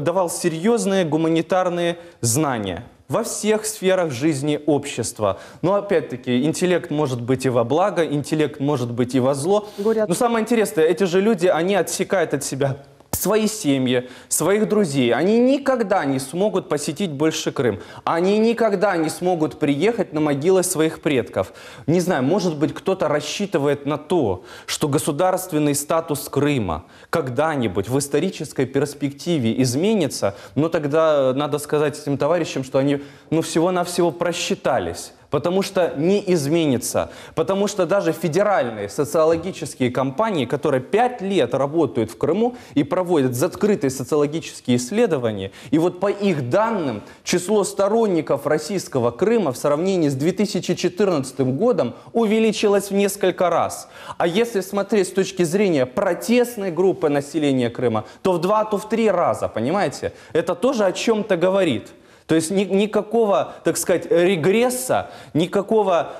Speaker 3: давал серьезные гуманитарные знания. во всех сферах жизни общества. Но опять-таки, интеллект может быть и во благо, интеллект может быть и во зло. Но самое интересное, эти же люди, они отсекают от себя свои семьи, своих друзей. Они никогда не смогут посетить больше Крым. Они никогда не смогут приехать на могилы своих предков. Не знаю, может быть, кто-то рассчитывает на то, что государственный статус Крыма когда-нибудь в исторической перспективе изменится, но тогда надо сказать этим товарищам, что они всего-навсего просчитались. Потому что не изменится. Потому что даже федеральные социологические компании, которые 5 лет работают в Крыму и проводят закрытые социологические исследования, и вот по их данным число сторонников российского Крыма в сравнении с 2014 годом увеличилось в несколько раз. А если смотреть с точки зрения протестной группы населения Крыма, то в 2, то в 3 раза, понимаете? Это тоже о чем-то говорит. То есть никакого, так сказать, регресса, никакого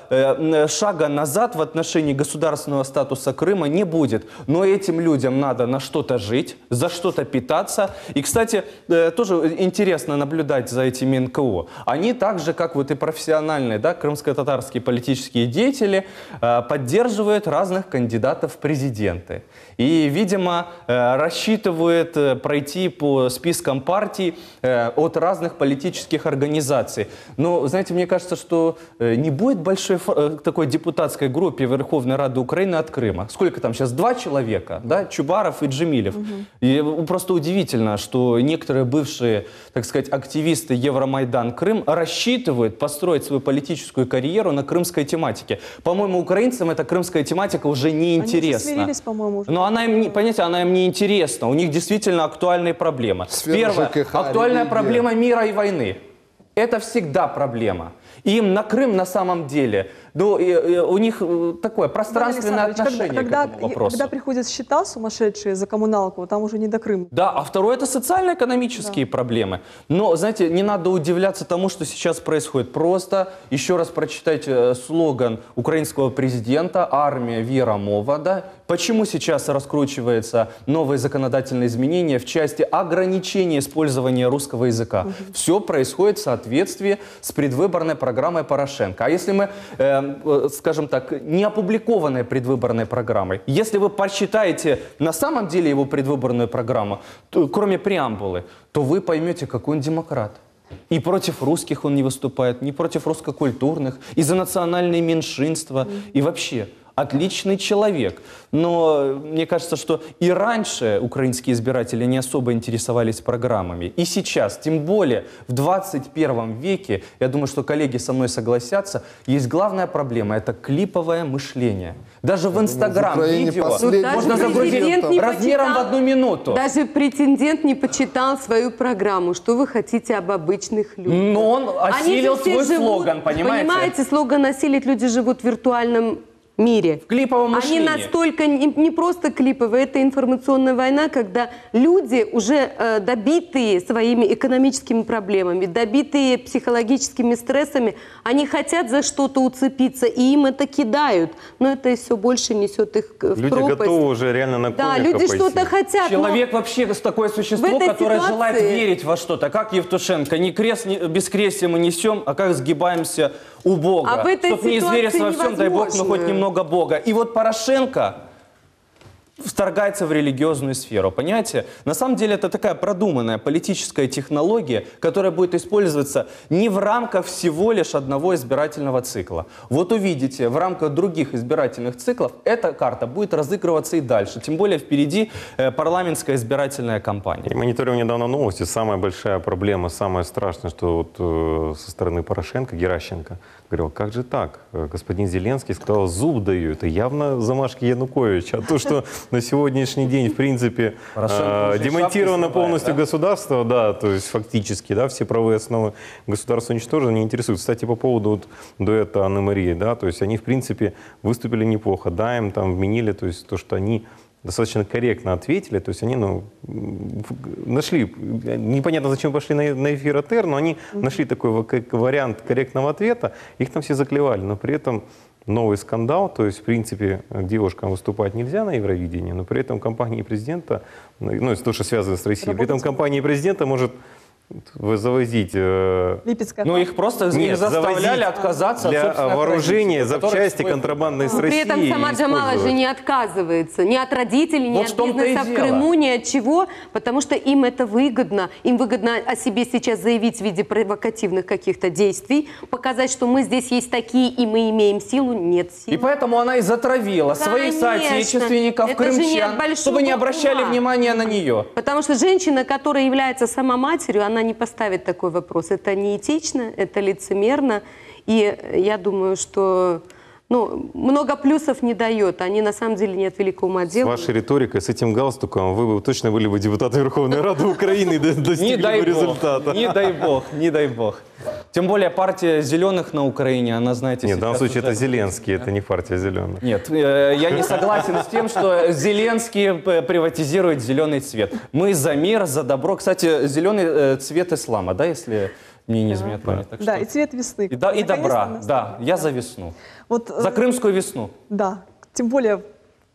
Speaker 3: шага назад в отношении государственного статуса Крыма не будет. Но этим людям надо на что-то жить, за что-то питаться. И, кстати, тоже интересно наблюдать за этими НКО. Они так же, как вот и профессиональные, да, крымско-татарские политические деятели, поддерживают разных кандидатов в президенты. И, видимо, рассчитывают пройти по спискам партий от разных политических организаций. Но, знаете, мне кажется, что не будет большой такой депутатской группе Верховной Рады Украины от Крыма. Сколько там сейчас? 2 человека, да? Чубаров и Джемилев. И просто удивительно, что некоторые бывшие, так сказать, активисты Евромайдан Крым рассчитывают построить свою политическую карьеру на крымской тематике. По-моему, украинцам эта крымская тематика уже не интересна.
Speaker 1: Они смирились, по-моему, уже.
Speaker 3: Но она им, понимаете, она им не интересна. У них действительно актуальные проблемы. Первое, актуальная проблема мира и войны. Это всегда проблема. И им на Крым на самом деле, у них такое пространственное отношение к этому вопросу.
Speaker 1: Когда приходят счета сумасшедшие за коммуналку, там уже не до Крыма.
Speaker 3: Да, а второе — это социально-экономические проблемы. Но, знаете, не надо удивляться тому, что сейчас происходит. Просто еще раз прочитайте слоган украинского президента «Армия, вера, мова». Да? Почему сейчас раскручиваются новые законодательные изменения в части ограничения использования русского языка? Все происходит в соответствии с предвыборной программой Порошенко. А если мы, скажем так, не опубликованной предвыборной программой, если вы посчитаете на самом деле его предвыборную программу, то, кроме преамбулы, то вы поймете, какой он демократ. И против русских он не выступает, не против русско-культурных, и за национальные меньшинства, и вообще. Отличный человек. Но мне кажется, что и раньше украинские избиратели не особо интересовались программами. И сейчас, тем более в 21 веке, я думаю, что коллеги со мной согласятся, есть главная проблема – это клиповое мышление. Даже в Инстаграм видео можно загрузить размером в 1 минуту.
Speaker 8: Даже претендент не почитал свою программу. Что вы хотите об обычных людях?
Speaker 3: Но он осилил свой слоган, понимаете?
Speaker 8: Понимаете, слоган осилить, люди живут в виртуальном мире.
Speaker 3: В клиповом мышлении.
Speaker 8: Они настолько не просто клиповые, это информационная война, когда люди уже добитые своими экономическими проблемами, добитые психологическими стрессами, они хотят за что-то уцепиться, и им это кидают. Но это все больше несет их в пропасть.
Speaker 7: Люди готовы уже реально на
Speaker 8: Да, люди что-то хотят.
Speaker 3: Человек вообще такое существо, которое желает верить во что-то. Как Евтушенко, не крест, бескрестие мы несем, а как сгибаемся у Бога.
Speaker 8: А в этой
Speaker 3: Чтоб не извериться во всем, дай Бог, но хоть
Speaker 8: невозможно.
Speaker 3: немного Бога. И вот Порошенко вторгается в религиозную сферу, понимаете? На самом деле это такая продуманная политическая технология, которая будет использоваться не в рамках всего лишь одного избирательного цикла. Вот увидите, в рамках других избирательных циклов эта карта будет разыгрываться и дальше. Тем более впереди парламентская избирательная кампания.
Speaker 7: Я мониторил недавно новости. Самая большая проблема, самое страшное, что вот со стороны Порошенко, Геращенко говорил, как же так? Господин Зеленский сказал, зуб даю. Это явно замашки Януковича. А то, что на сегодняшний день, в принципе, демонтировано полностью государство, да, то есть фактически, да, все правовые основы государства уничтожены, не интересуют. Кстати, по поводу вот дуэта Анны Марии, да, то есть они, в принципе, выступили неплохо, да, им там вменили, то есть то, что они достаточно корректно ответили, то есть они, нашли, непонятно, зачем пошли на эфир АТР, но они нашли такой вариант корректного ответа, их там все заклевали, но при этом новый скандал, то есть, в принципе, девушкам выступать нельзя на Евровидении, но при этом компания президента, ну, это то, что связано с Россией, при этом компания президента может завозить
Speaker 1: Липецкая.
Speaker 3: Ну, их просто их
Speaker 7: Нет,
Speaker 3: заставляли
Speaker 7: завозить
Speaker 3: отказаться от
Speaker 7: для
Speaker 3: собственной
Speaker 7: вооружения
Speaker 3: продукции, которая
Speaker 7: запчасти
Speaker 3: стоит-
Speaker 7: контрабандные с
Speaker 8: При
Speaker 7: России.
Speaker 8: этом сама
Speaker 7: и
Speaker 8: Джамала же
Speaker 7: использовать.
Speaker 8: не отказывается ни от родителей, ни
Speaker 3: Вот
Speaker 8: от
Speaker 3: в том-то и
Speaker 8: бизнеса в
Speaker 3: дело.
Speaker 8: Крыму, ни от чего, потому что им это выгодно. Им выгодно о себе сейчас заявить в виде провокативных каких-то действий, показать, что мы здесь есть такие, и мы имеем силу. Нет силы.
Speaker 3: И поэтому она и затравила своих
Speaker 8: Конечно.
Speaker 3: соотечественников,
Speaker 8: Это же не
Speaker 3: крымчан,
Speaker 8: от большого
Speaker 3: чтобы не обращали
Speaker 8: ума.
Speaker 3: внимания на нее.
Speaker 8: Потому что женщина, которая является сама матерью, она не поставит такой вопрос. Это неэтично, это лицемерно. И я думаю, что много плюсов не дает. Они на самом деле не от великого ума
Speaker 7: С
Speaker 8: делают.
Speaker 7: вашей риторикой, с этим галстуком, вы бы точно были бы депутатом Верховной Рады Украины и
Speaker 3: Не
Speaker 7: достигли
Speaker 3: дай
Speaker 7: бы
Speaker 3: бог,
Speaker 7: результата.
Speaker 3: не дай бог, не дай бог. Тем более партия зеленых на Украине, она, знаете,
Speaker 7: Нет, в данном
Speaker 3: сейчас
Speaker 7: случае
Speaker 3: уже-
Speaker 7: это Зеленский, это не партия зеленых.
Speaker 3: Нет, я не согласен с тем, что Зеленский приватизирует зеленый цвет. Мы за мир, за добро. Кстати, зеленый цвет ислама, да, если мне не изменяет память. Так
Speaker 1: Да,
Speaker 3: что-
Speaker 1: и цвет весны.
Speaker 3: И
Speaker 1: Наконец-то
Speaker 3: добра,
Speaker 1: настал.
Speaker 3: да, я за весну.
Speaker 1: Вот,
Speaker 3: За крымскую весну.
Speaker 1: да, тем более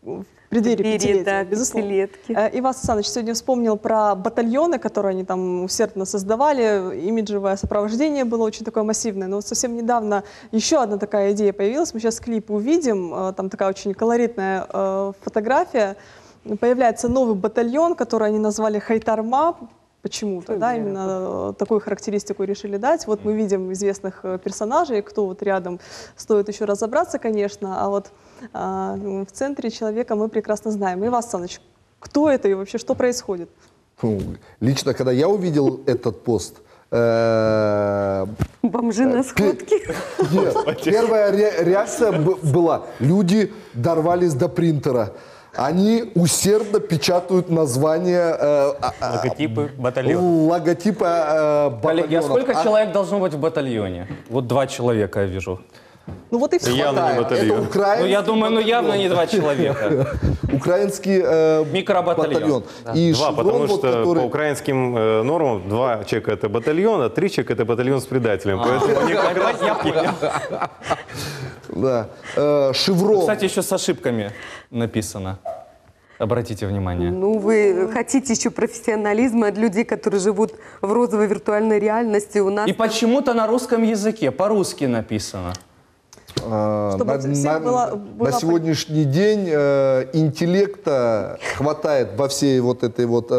Speaker 1: в преддверии
Speaker 8: Преддверии,
Speaker 1: пятилетия,
Speaker 8: да,
Speaker 1: безусловно.
Speaker 8: пятилетки.
Speaker 1: Иван Сасанович сегодня вспомнил про батальоны, которые они там усердно создавали. Имиджевое сопровождение было очень такое массивное. Но вот совсем недавно еще одна такая идея появилась. Мы сейчас клип увидим. Там такая очень колоритная фотография. Появляется новый батальон, который они назвали «Хайтарма». Почему-то, да, именно такую характеристику решили дать. Вот мы видим известных персонажей, кто вот рядом, стоит еще разобраться, конечно, а вот в центре человека мы прекрасно знаем. Иван Александрович, кто это и вообще что происходит?
Speaker 4: Лично, когда я увидел этот пост,
Speaker 8: Бомжи на сходке.
Speaker 4: нет, первая реакция была, люди дорвались до принтера. Они усердно печатают название
Speaker 5: Логотипы батальона.
Speaker 4: логотипа
Speaker 3: Коллеги, а
Speaker 4: батальонов.
Speaker 3: сколько человек должно быть в батальоне? Вот 2 человека я вижу.
Speaker 1: Ну вот и все.
Speaker 7: Явно не
Speaker 4: Хватает.
Speaker 7: батальон.
Speaker 4: Это украинский
Speaker 3: Ну, я думаю, явно не 2 человека.
Speaker 4: украинский
Speaker 3: Микробатальон.
Speaker 4: батальон. И
Speaker 7: Два,
Speaker 4: шеврон,
Speaker 7: потому
Speaker 4: вот,
Speaker 7: что
Speaker 4: который-
Speaker 7: по украинским нормам 2 человека это батальон, а 3 человека это батальон с предателем. Поэтому они как раз
Speaker 3: Я понял.
Speaker 4: Да. Шеврон.
Speaker 3: Кстати, еще с ошибками написано. Обратите внимание.
Speaker 8: Ну, вы хотите еще профессионализма от людей, которые живут в розовой виртуальной реальности. У нас
Speaker 3: И почему-то на русском языке, по-русски написано.
Speaker 1: Чтобы всем было
Speaker 4: на сегодняшний день интеллекта хватает во всей вот этой вот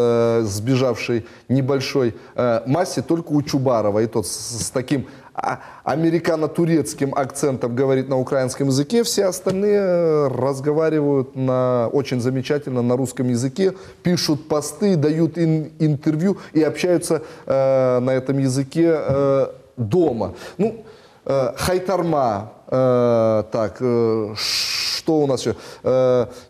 Speaker 4: сбежавшей небольшой массе только у Чубарова. И тот с таким американо-турецким акцентом говорит на украинском языке. Все остальные разговаривают очень замечательно на русском языке, пишут посты, дают интервью и общаются на этом языке дома. Ну, Хайтарма, что у нас еще?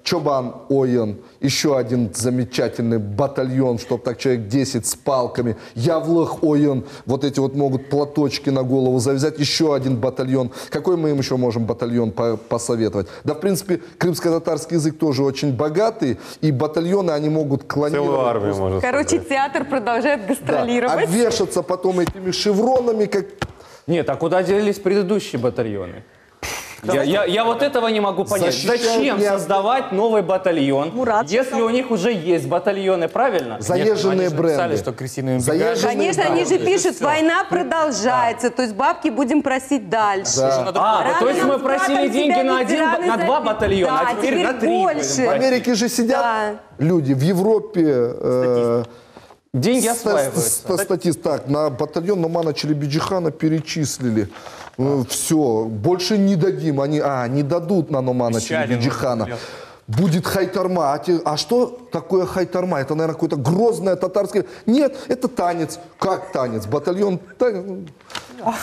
Speaker 4: Чобан Ойон, еще один замечательный батальон, чтобы так человек 10 с палками. Явлых Ойон, вот эти вот могут платочки на голову завязать, еще один батальон. Какой мы им еще можем батальон посоветовать? Да, в принципе, крымско-татарский язык тоже очень богатый, и батальоны, они могут клонировать.
Speaker 7: целую армию, можно
Speaker 8: Короче,
Speaker 7: сказать.
Speaker 8: театр продолжает
Speaker 4: Да,
Speaker 8: гастролировать.
Speaker 4: обвешаться потом этими шевронами, как...
Speaker 3: Нет, а куда делись предыдущие батальоны? Я вот этого не могу понять.
Speaker 4: Защищают
Speaker 3: Зачем
Speaker 4: не-
Speaker 3: создавать новый батальон,
Speaker 1: Мурат
Speaker 3: если
Speaker 1: сказал.
Speaker 3: у них уже есть батальоны, правильно?
Speaker 4: Заезженные
Speaker 5: Они же написали,
Speaker 4: бренды.
Speaker 5: что Кристина
Speaker 4: Заезженные
Speaker 5: Имбегай-
Speaker 8: Конечно, они же
Speaker 4: бренды.
Speaker 8: пишут, война продолжается, то есть бабки будем просить дальше.
Speaker 4: Да.
Speaker 8: Рано
Speaker 3: то есть
Speaker 8: нам
Speaker 3: мы
Speaker 8: с братом
Speaker 3: просили деньги
Speaker 8: себя
Speaker 3: на
Speaker 8: ветераны
Speaker 3: 2
Speaker 8: забили.
Speaker 3: батальона,
Speaker 8: Да,
Speaker 3: а теперь на 3
Speaker 8: больше.
Speaker 4: В Америке же сидят
Speaker 8: Да.
Speaker 4: люди, в Европе...
Speaker 3: Деньги осваиваются.
Speaker 4: Статист, так, на батальон Номана Челебиджихана перечислили. Все, больше не дадим. Они, не дадут на Номана
Speaker 5: Еще один
Speaker 4: Челебиджихана.
Speaker 5: батальон.
Speaker 4: Будет Хайтарма. А что такое Хайтарма? Это, наверное, какое-то грозное татарское... Нет, это танец. Как танец? Батальон...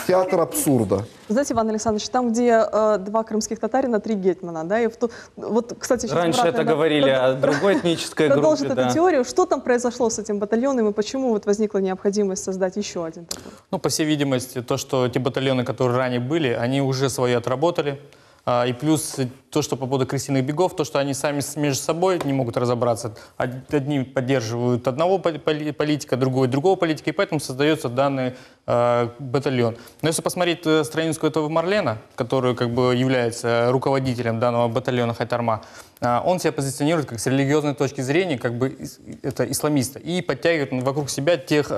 Speaker 4: Театр абсурда.
Speaker 1: Знаете, Иван Александрович, там, где 2 крымских татарина, 3 гетмана, да, и вот, кстати, сейчас
Speaker 3: Раньше
Speaker 1: Мурат,
Speaker 3: это
Speaker 1: наверное,
Speaker 3: говорили о другой этнической группе.
Speaker 1: продолжит эту
Speaker 3: Да.
Speaker 1: теорию. Что там произошло с этим батальоном и почему вот возникла необходимость создать еще один такой?
Speaker 5: Ну, по всей видимости, то, что те батальоны, которые ранее были, они уже свои отработали. И плюс то, что по поводу крысиных бегов, то, что они сами между собой не могут разобраться. Одни поддерживают одного политика, другой другого политика, и поэтому создается данный батальон. Но если посмотреть страницу этого Марлена, который как бы является руководителем данного батальона Хайтарма, он себя позиционирует как с религиозной точки зрения, как бы это исламиста, и подтягивает вокруг себя тех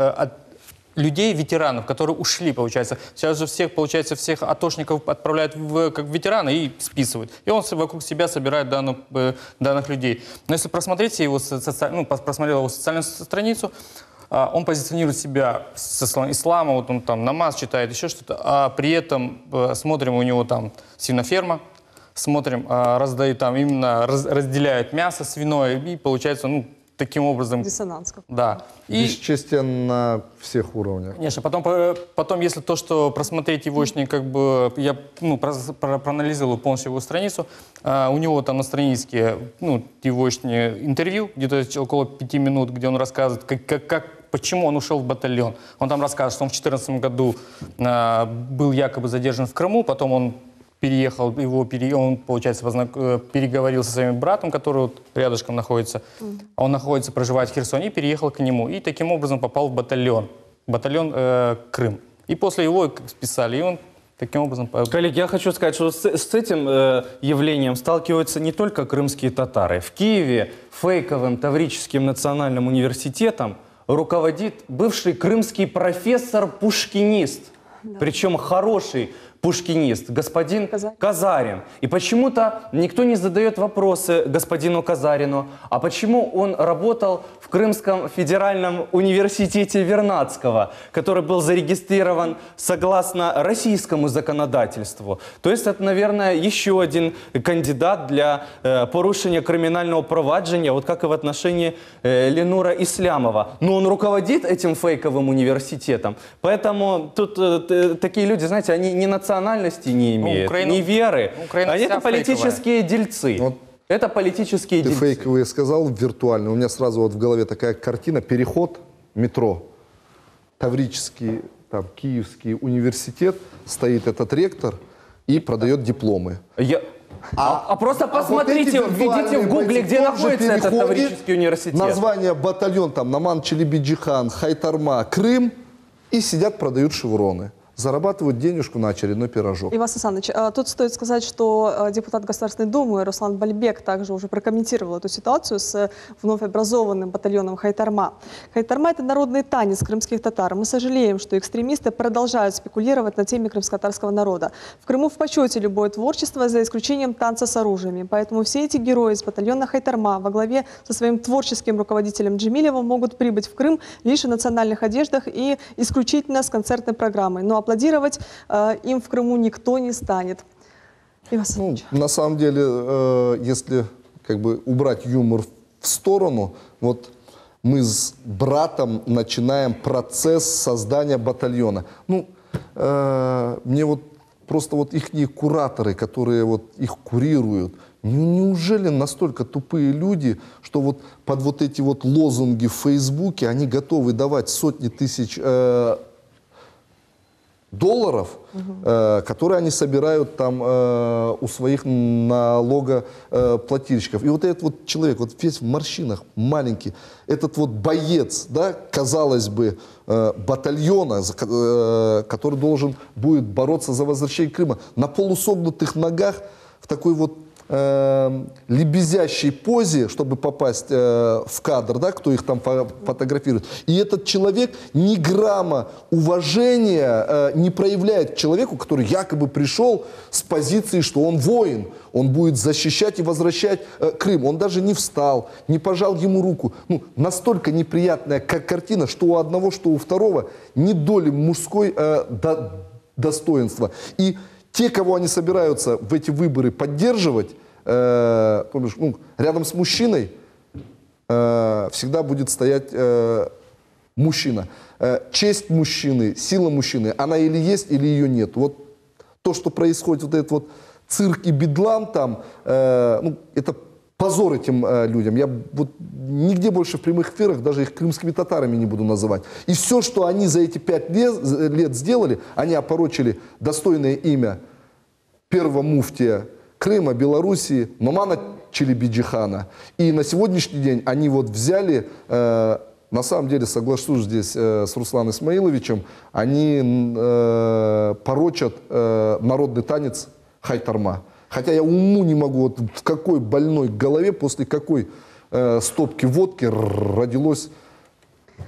Speaker 5: людей, ветеранов, которые ушли, получается. Сейчас же всех, получается, всех атошников отправляют как ветераны и списывают. И он вокруг себя собирает данных людей. Но если просмотреть его, просмотрел его социальную страницу, он позиционирует себя с ислама, вот он там намаз читает, еще что-то, а при этом смотрим, у него там свиноферма, смотрим, раздают там, именно разделяют мясо свиное, и получается, ну, таким образом...
Speaker 1: Диссонанс какой-то.
Speaker 5: Да.
Speaker 4: Бесчестие на всех уровнях.
Speaker 5: Конечно, потом, если то, что просмотреть его, как бы, я проанализировал полностью его страницу, у него там на страничке, его интервью, где-то около 5 минут, где он рассказывает, почему он ушел в батальон. Он там рассказывает, что он в 2014 году был якобы задержан в Крыму, потом он переехал, он, получается, переговорил со своим братом, который вот рядышком находится. Он находится, проживает в Херсоне, и переехал к нему. И таким образом попал в батальон Крым. И после его списали, и он таким образом...
Speaker 3: Коллеги, я хочу сказать, что с этим явлением сталкиваются не только крымские татары. В Киеве фейковым Таврическим национальным университетом руководит бывший крымский профессор-пушкинист. Причем хороший пушкинист, господин Казарин. И почему-то никто не задает вопросы господину Казарину, а почему он работал в Крымском федеральном университете Вернадского, который был зарегистрирован согласно российскому законодательству. То есть это, наверное, еще один кандидат для порушения криминального проваджения, вот как и в отношении Ленура Ислямова. Но он руководит этим фейковым университетом, поэтому тут такие люди, знаете, они не национальности не имеют, ни веры. Они это политические дельцы. Вот это политические
Speaker 4: ты
Speaker 3: дельцы.
Speaker 4: Фейковые сказал, виртуальные. У меня сразу вот в голове такая картина. Переход, метро, Таврический, там, Киевский университет, стоит этот ректор и продает дипломы.
Speaker 3: Просто посмотрите,
Speaker 4: вот
Speaker 3: введите в гугле, где находится этот Таврический университет.
Speaker 4: Название батальон, там, Наман Челебиджихан, Хайтарма, Крым, и сидят, продают шевроны. Зарабатывают денежку на очередной пирожок.
Speaker 1: Иван Сасанович, тут стоит сказать, что депутат Государственной Думы Руслан Бальбек также уже прокомментировал эту ситуацию с вновь образованным батальоном Хайтарма. Хайтарма – это народный танец крымских татар. Мы сожалеем, что экстремисты продолжают спекулировать на теме крымско-татарского народа. В Крыму в почете любое творчество, за исключением танца с оружиями. Поэтому все эти герои из батальона Хайтарма во главе со своим творческим руководителем Джемилевым могут прибыть в Крым лишь в национальных одеждах и исключительно с концертной программой. Но аплодировать им в Крыму никто не станет.
Speaker 4: На самом деле, если как бы убрать юмор в сторону, вот мы с братом начинаем процесс создания батальона. Мне вот просто вот их кураторы, которые вот их курируют, неужели настолько тупые люди, что вот под вот эти вот лозунги в Фейсбуке они готовы давать сотни тысяч долларов, которые они собирают там у своих налогоплательщиков. И вот этот вот человек, вот весь в морщинах, маленький, этот вот боец, да, казалось бы, батальона, который должен будет бороться за возвращение Крыма, на полусогнутых ногах, в такой вот лебезящей позе, чтобы попасть в кадр, да, кто их там фотографирует. И этот человек ни грамма уважения не проявляет к человеку, который якобы пришел с позиции, что он воин, он будет защищать и возвращать Крым. Он даже не встал, не пожал ему руку. Настолько неприятная картина, что у одного, что у второго ни доли мужской достоинства. И те, кого они собираются в эти выборы поддерживать, рядом с мужчиной всегда будет стоять мужчина. Честь мужчины, сила мужчины, она или есть, или ее нет. Вот то, что происходит, вот этот вот цирк и бедлам там, это позор этим людям. Я вот нигде больше в прямых эфирах даже их крымскими татарами не буду называть. И все, что они за эти 5 лет сделали, они опорочили достойное имя первого муфтия Крыма, Белоруссии, Номана Челебиджихана. И на сегодняшний день они вот взяли, на самом деле, соглашусь здесь с Русланом Исмаиловичем, они порочат народный танец Хайтарма. Хотя я уму не могу, вот в какой больной голове, после какой стопки водки родилось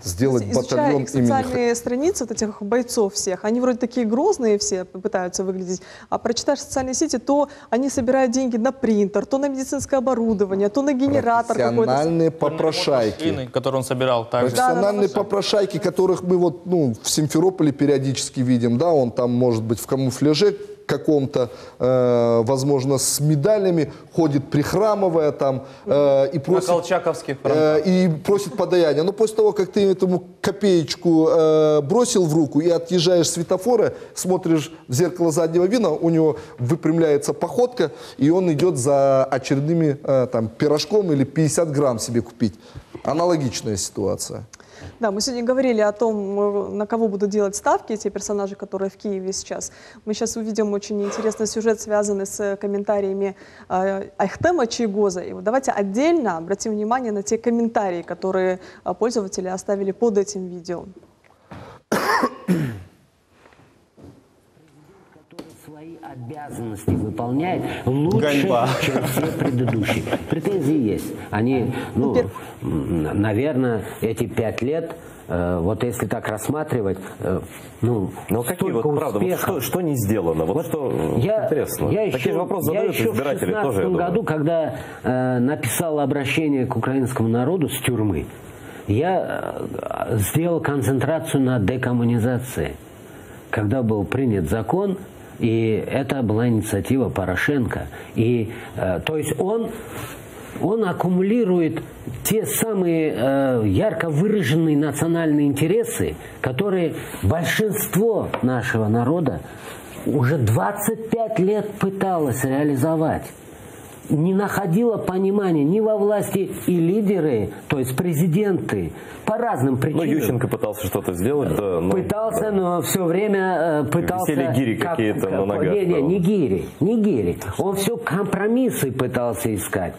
Speaker 4: сделать
Speaker 1: Изучая
Speaker 4: батальон
Speaker 1: их
Speaker 4: имени...
Speaker 1: социальные страницы вот этих бойцов всех, они вроде такие грозные все пытаются выглядеть, а прочитаешь социальные сети, то они собирают деньги на принтер, то на медицинское оборудование, то на генератор какой-то.
Speaker 4: Профессиональные попрошайки.
Speaker 5: Машины, которые он собирал также.
Speaker 4: Профессиональные попрошайки, которых мы вот, в Симферополе периодически видим, да, он там может быть в камуфляже каком-то, возможно, с медалями, ходит прихрамывая там и просит...
Speaker 3: На колчаковских фронтах.
Speaker 4: И просит подаяние. Но после того, как ты этому копеечку бросил в руку и отъезжаешь с светофора, смотришь в зеркало заднего вида, у него выпрямляется походка, и он идет за очередными там, пирожком или 50 грамм себе купить. Аналогичная ситуация.
Speaker 1: Да, мы сегодня говорили о том, на кого будут делать ставки эти персонажи, которые в Киеве сейчас. Мы сейчас увидим очень интересный сюжет, связанный с комментариями Ахтема Чийгоза. И вот давайте отдельно обратим внимание на те комментарии, которые пользователи оставили под этим видео.
Speaker 9: Свои обязанности выполняет лучше,
Speaker 3: Ганьба.
Speaker 9: чем все предыдущие. Претензии есть. Они, наверное, эти 5 лет, вот если так рассматривать,
Speaker 10: Но какие вот, правда, вот что не сделано? Вот что интересно. Такие же вопросы задают избиратели тоже.
Speaker 9: В 2016 году, когда написал обращение к украинскому народу с тюрьмы, я сделал концентрацию на декоммунизации. Когда был принят закон, и это была инициатива Порошенко. И, то есть он аккумулирует те самые ярко выраженные национальные интересы, которые большинство нашего народа уже 25 лет пыталось реализовать. Не находило понимания ни во власти и лидеры, то есть президенты, по разным причинам.
Speaker 10: Ющенко пытался что-то сделать, да.
Speaker 9: Пытался, но все время пытался...
Speaker 10: Висели гири какие-то на ногах.
Speaker 9: Не гири. Он все компромиссы пытался искать.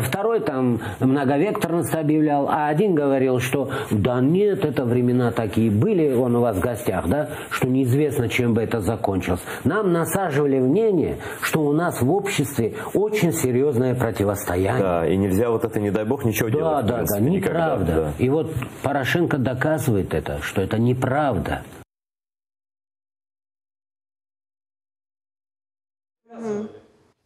Speaker 9: Второй там многовекторность объявлял, а один говорил, что да нет, это времена такие были, он у вас в гостях, да, что неизвестно, чем бы это закончилось. Нам насаживали мнение, что у нас в обществе очень серьезное противостояние.
Speaker 10: Да, и нельзя вот это, не дай бог, ничего делать.
Speaker 9: Да, неправда. Да. И вот Порошенко доказывает это, что это неправда.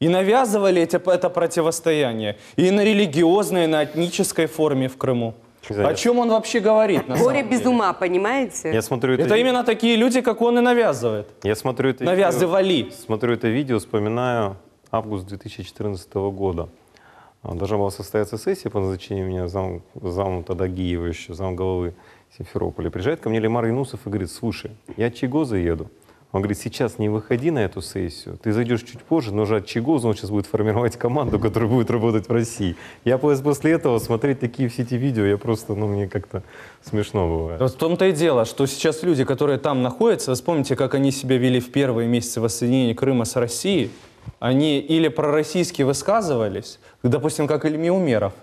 Speaker 3: И навязывали это противостояние и на религиозной, и на этнической форме в Крыму. О чем он вообще говорит?
Speaker 8: Горе без ума, понимаете?
Speaker 7: Я смотрю
Speaker 3: Это именно такие люди, как он и навязывает.
Speaker 7: Я смотрю это
Speaker 3: Навязывали.
Speaker 7: Смотрю это видео, вспоминаю август 2014 года. Должна была состояться сессия по назначению меня замом Тадагиева, еще замглавы Симферополя. Приезжает ко мне Лемар Юнусов и говорит: слушай, я от Чийгоза еду. Он говорит: сейчас не выходи на эту сессию, ты зайдешь чуть позже, но уже от Чийгоза он сейчас будет формировать команду, которая будет работать в России. Я после этого смотреть такие все эти видео, я просто, мне как-то смешно бывает.
Speaker 3: Вот в том-то и дело, что сейчас люди, которые там находятся, вспомните, как они себя вели в первые месяцы воссоединения Крыма с Россией, они или пророссийски высказывались, допустим, как Ильми Умеров.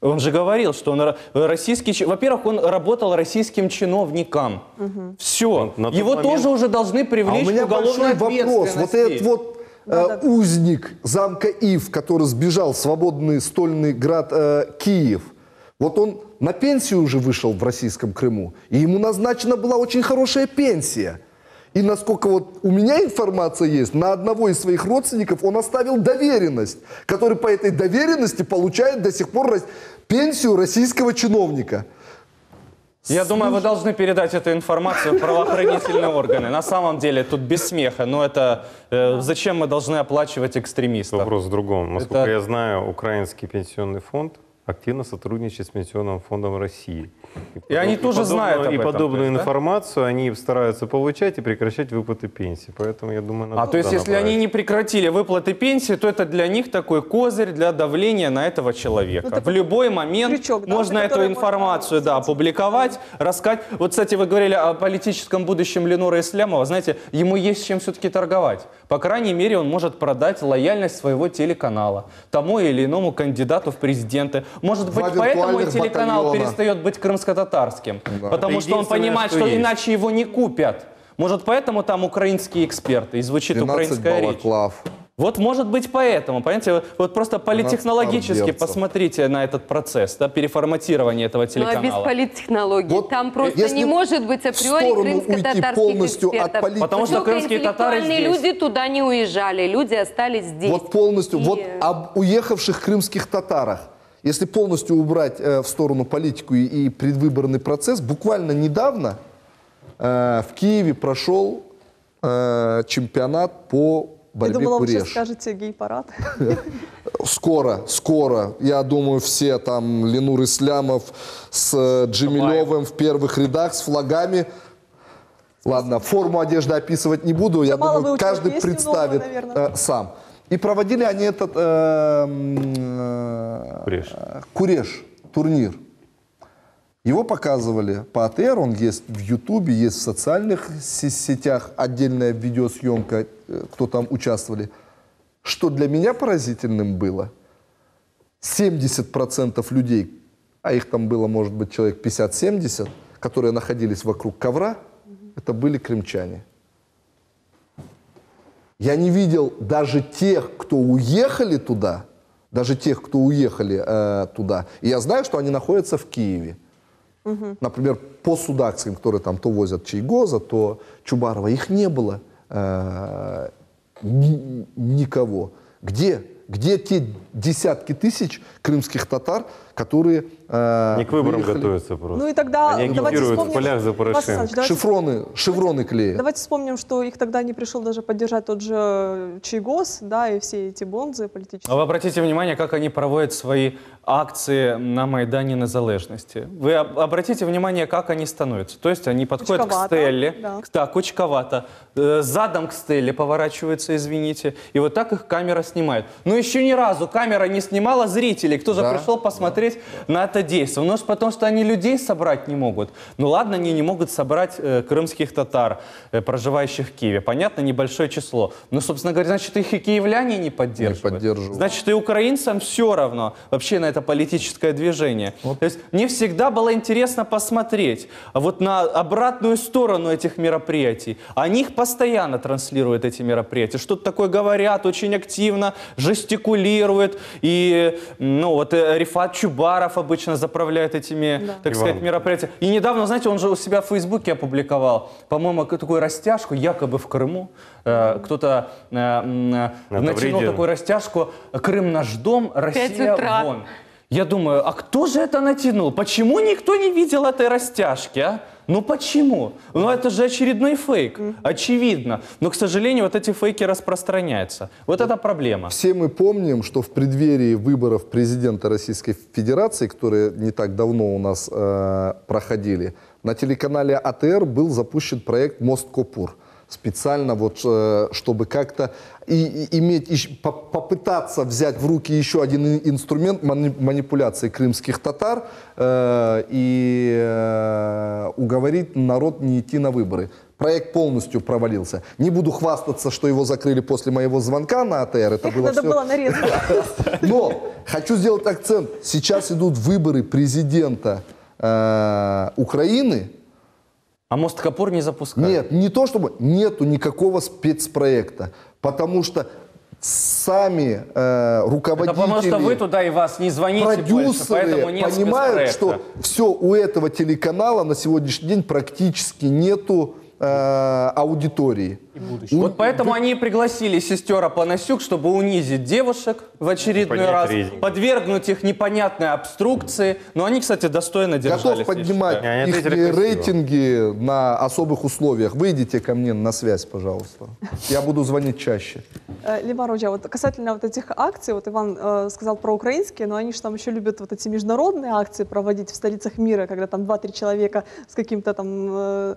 Speaker 3: Он же говорил, что он российский... Во-первых, он работал российским чиновником. Все. Его тоже уже должны привлечь к уголовной ответственности.
Speaker 4: Вот этот узник замка Ив, который сбежал в свободный стольный град Киев, вот он на пенсию уже вышел в российском Крыму, и ему назначена была очень хорошая пенсия. И насколько вот у меня информация есть, на одного из своих родственников он оставил доверенность, который по этой доверенности получает до сих пор пенсию российского чиновника.
Speaker 3: Я думаю, вы должны передать эту информацию в правоохранительные органы. На самом деле, тут без смеха. Но это зачем мы должны оплачивать экстремистов?
Speaker 7: Вопрос в другом. Насколько я знаю, Украинский пенсионный фонд активно сотрудничает с Пенсионным фондом России.
Speaker 3: И они тоже знают об этом.
Speaker 7: И подобную информацию они стараются получать и прекращать выплаты пенсии. Поэтому, я думаю, надо
Speaker 3: то есть, если они не прекратили выплаты пенсии, то это для них такой козырь для давления на этого человека. В любой момент
Speaker 1: крючок,
Speaker 3: можно эту информацию опубликовать, рассказать. Вот, кстати, вы говорили о политическом будущем Ленура Ислямова. Знаете, ему есть чем все-таки торговать. По крайней мере, он может продать лояльность своего телеканала тому или иному кандидату в президенты. Может быть, поэтому и телеканал перестает быть крымско-татарским. Да. Потому что он понимает, что иначе его не купят. Может, поэтому там украинские эксперты и звучит украинская речь. Вот может быть поэтому, понимаете, вот просто политтехнологически
Speaker 4: Арберцев.
Speaker 3: посмотрите на этот процесс, да, переформатирования этого телеканала.
Speaker 8: Ну а без политтехнологий
Speaker 4: Вот
Speaker 8: там просто
Speaker 4: если
Speaker 8: не может быть априори крымско-татарских
Speaker 4: полностью от
Speaker 8: экспертов.
Speaker 3: Потому что крымские татары здесь.
Speaker 8: Люди туда не уезжали, люди остались здесь.
Speaker 4: Вот полностью,
Speaker 8: И-
Speaker 4: вот об уехавших крымских татарах. Если полностью убрать в сторону политику и предвыборный процесс, буквально недавно в Киеве прошел чемпионат по
Speaker 1: Я
Speaker 4: борьбе
Speaker 1: думала, вы сейчас
Speaker 4: куреш.
Speaker 1: скажете гей-парад.
Speaker 4: Скоро. Я думаю, все там, Ленур Ислямов с Джемилевым в первых рядах, с флагами. Ладно, форму одежды описывать не буду. Я
Speaker 1: мало
Speaker 4: думаю,
Speaker 1: выучила
Speaker 4: каждый
Speaker 1: песню
Speaker 4: представит
Speaker 1: новую, наверное.
Speaker 4: сам. И проводили они этот Куреш турнир. Его показывали по АТР, он есть в Ютубе, есть в социальных сетях, отдельная видеосъемка, кто там участвовали. Что для меня поразительным было, 70% людей, а их там было, может быть, человек 50-70, которые находились вокруг ковра, это были крымчане. Я не видел даже тех, кто уехали туда, И я знаю, что они находятся в Киеве. Например, по Судакским, которые там то возят Чайгоза, то Чубарова, их не было никого. Где те десятки тысяч крымских татар, которые
Speaker 7: Не к выборам
Speaker 4: выехали?
Speaker 7: готовятся просто.
Speaker 1: Ну и тогда
Speaker 7: Они
Speaker 1: давайте
Speaker 7: агитируют в
Speaker 1: вспомним...
Speaker 7: полях за
Speaker 1: Василий
Speaker 7: Порошенко.
Speaker 1: Александрович,
Speaker 4: Шевроны клеят.
Speaker 1: давайте вспомним, что их тогда не пришел даже поддержать тот же Чайгоз, да, и все эти бонзы политические.
Speaker 3: А вы обратите внимание, как они проводят свои акции на Майдане Незалежности. Вы обратите внимание, как они становятся. То есть они подходят к
Speaker 1: Кучковато,
Speaker 3: Стелле,
Speaker 1: да.
Speaker 3: кучковато, задом к Стелле поворачиваются, извините, и вот так их камера снимает. Но еще ни разу камера не снимала зрителей, кто же
Speaker 4: Да.
Speaker 3: пришел посмотреть на это действие. Ну, потому что они людей собрать не могут. Ну ладно, они не могут собрать крымских татар, проживающих в Киеве. Понятно, небольшое число. Но, собственно говоря, значит, их и киевляне не поддерживают.
Speaker 4: Не поддерживают.
Speaker 3: Значит, и украинцам все равно вообще на это политическое движение. То есть мне всегда было интересно посмотреть вот на обратную сторону этих мероприятий. Они их постоянно транслируют, эти мероприятия. Что-то такое говорят, очень активно жестикулируют. И, ну, вот Рифат Чубаров обычно заправляет этими, так сказать, мероприятиями. И недавно, знаете, он же у себя в Фейсбуке опубликовал, по-моему, такую растяжку, якобы в Крыму. Кто-то натянул такую растяжку «Крым наш дом, Россия
Speaker 8: утра.
Speaker 3: вон». Я думаю, а кто же это натянул? Почему никто не видел этой растяжки, а? Ну почему? Ну это же очередной фейк, очевидно. Но, к сожалению, вот эти фейки распространяются. Вот это проблема.
Speaker 4: Все мы помним, что в преддверии выборов президента Российской Федерации, которые не так давно у нас проходили, на телеканале АТР был запущен проект «Мост Копур». Специально вот, чтобы как-то попытаться взять в руки еще один инструмент манипуляции крымских татар и уговорить народ не идти на выборы. Проект полностью провалился. Не буду хвастаться, что его закрыли после моего звонка на АТР. Это было
Speaker 1: Надо
Speaker 4: все...
Speaker 1: было нарезать.
Speaker 4: Но хочу сделать акцент. Сейчас идут выборы президента Украины.
Speaker 3: А мост Копур не запускают?
Speaker 4: Нет, не то чтобы нету никакого спецпроекта, потому что сами руководители,
Speaker 3: Это потому что вы туда и вас не звоните больше,
Speaker 4: продюсеры
Speaker 3: поэтому нет
Speaker 4: понимают,
Speaker 3: спецпроекта.
Speaker 4: что все у этого телеканала на сегодняшний день практически нету аудитории.
Speaker 3: Вот поэтому они и пригласили сестер Апанасюк, чтобы унизить девушек в очередной
Speaker 7: Поднять
Speaker 3: раз,
Speaker 7: рейтинг.
Speaker 3: подвергнуть их непонятной обструкции. Но они, кстати, достойно держались.
Speaker 4: Готов
Speaker 3: я
Speaker 4: поднимать
Speaker 3: считаю.
Speaker 7: Они
Speaker 4: их
Speaker 7: ответили красиво.
Speaker 4: рейтинги на особых условиях. Выйдите ко мне на связь, пожалуйста. Я буду звонить чаще.
Speaker 1: Лимар Оджа, вот касательно вот этих акций, вот Иван сказал про украинские, но они же там еще любят вот эти международные акции проводить в столицах мира, когда там 2-3 человека с каким-то там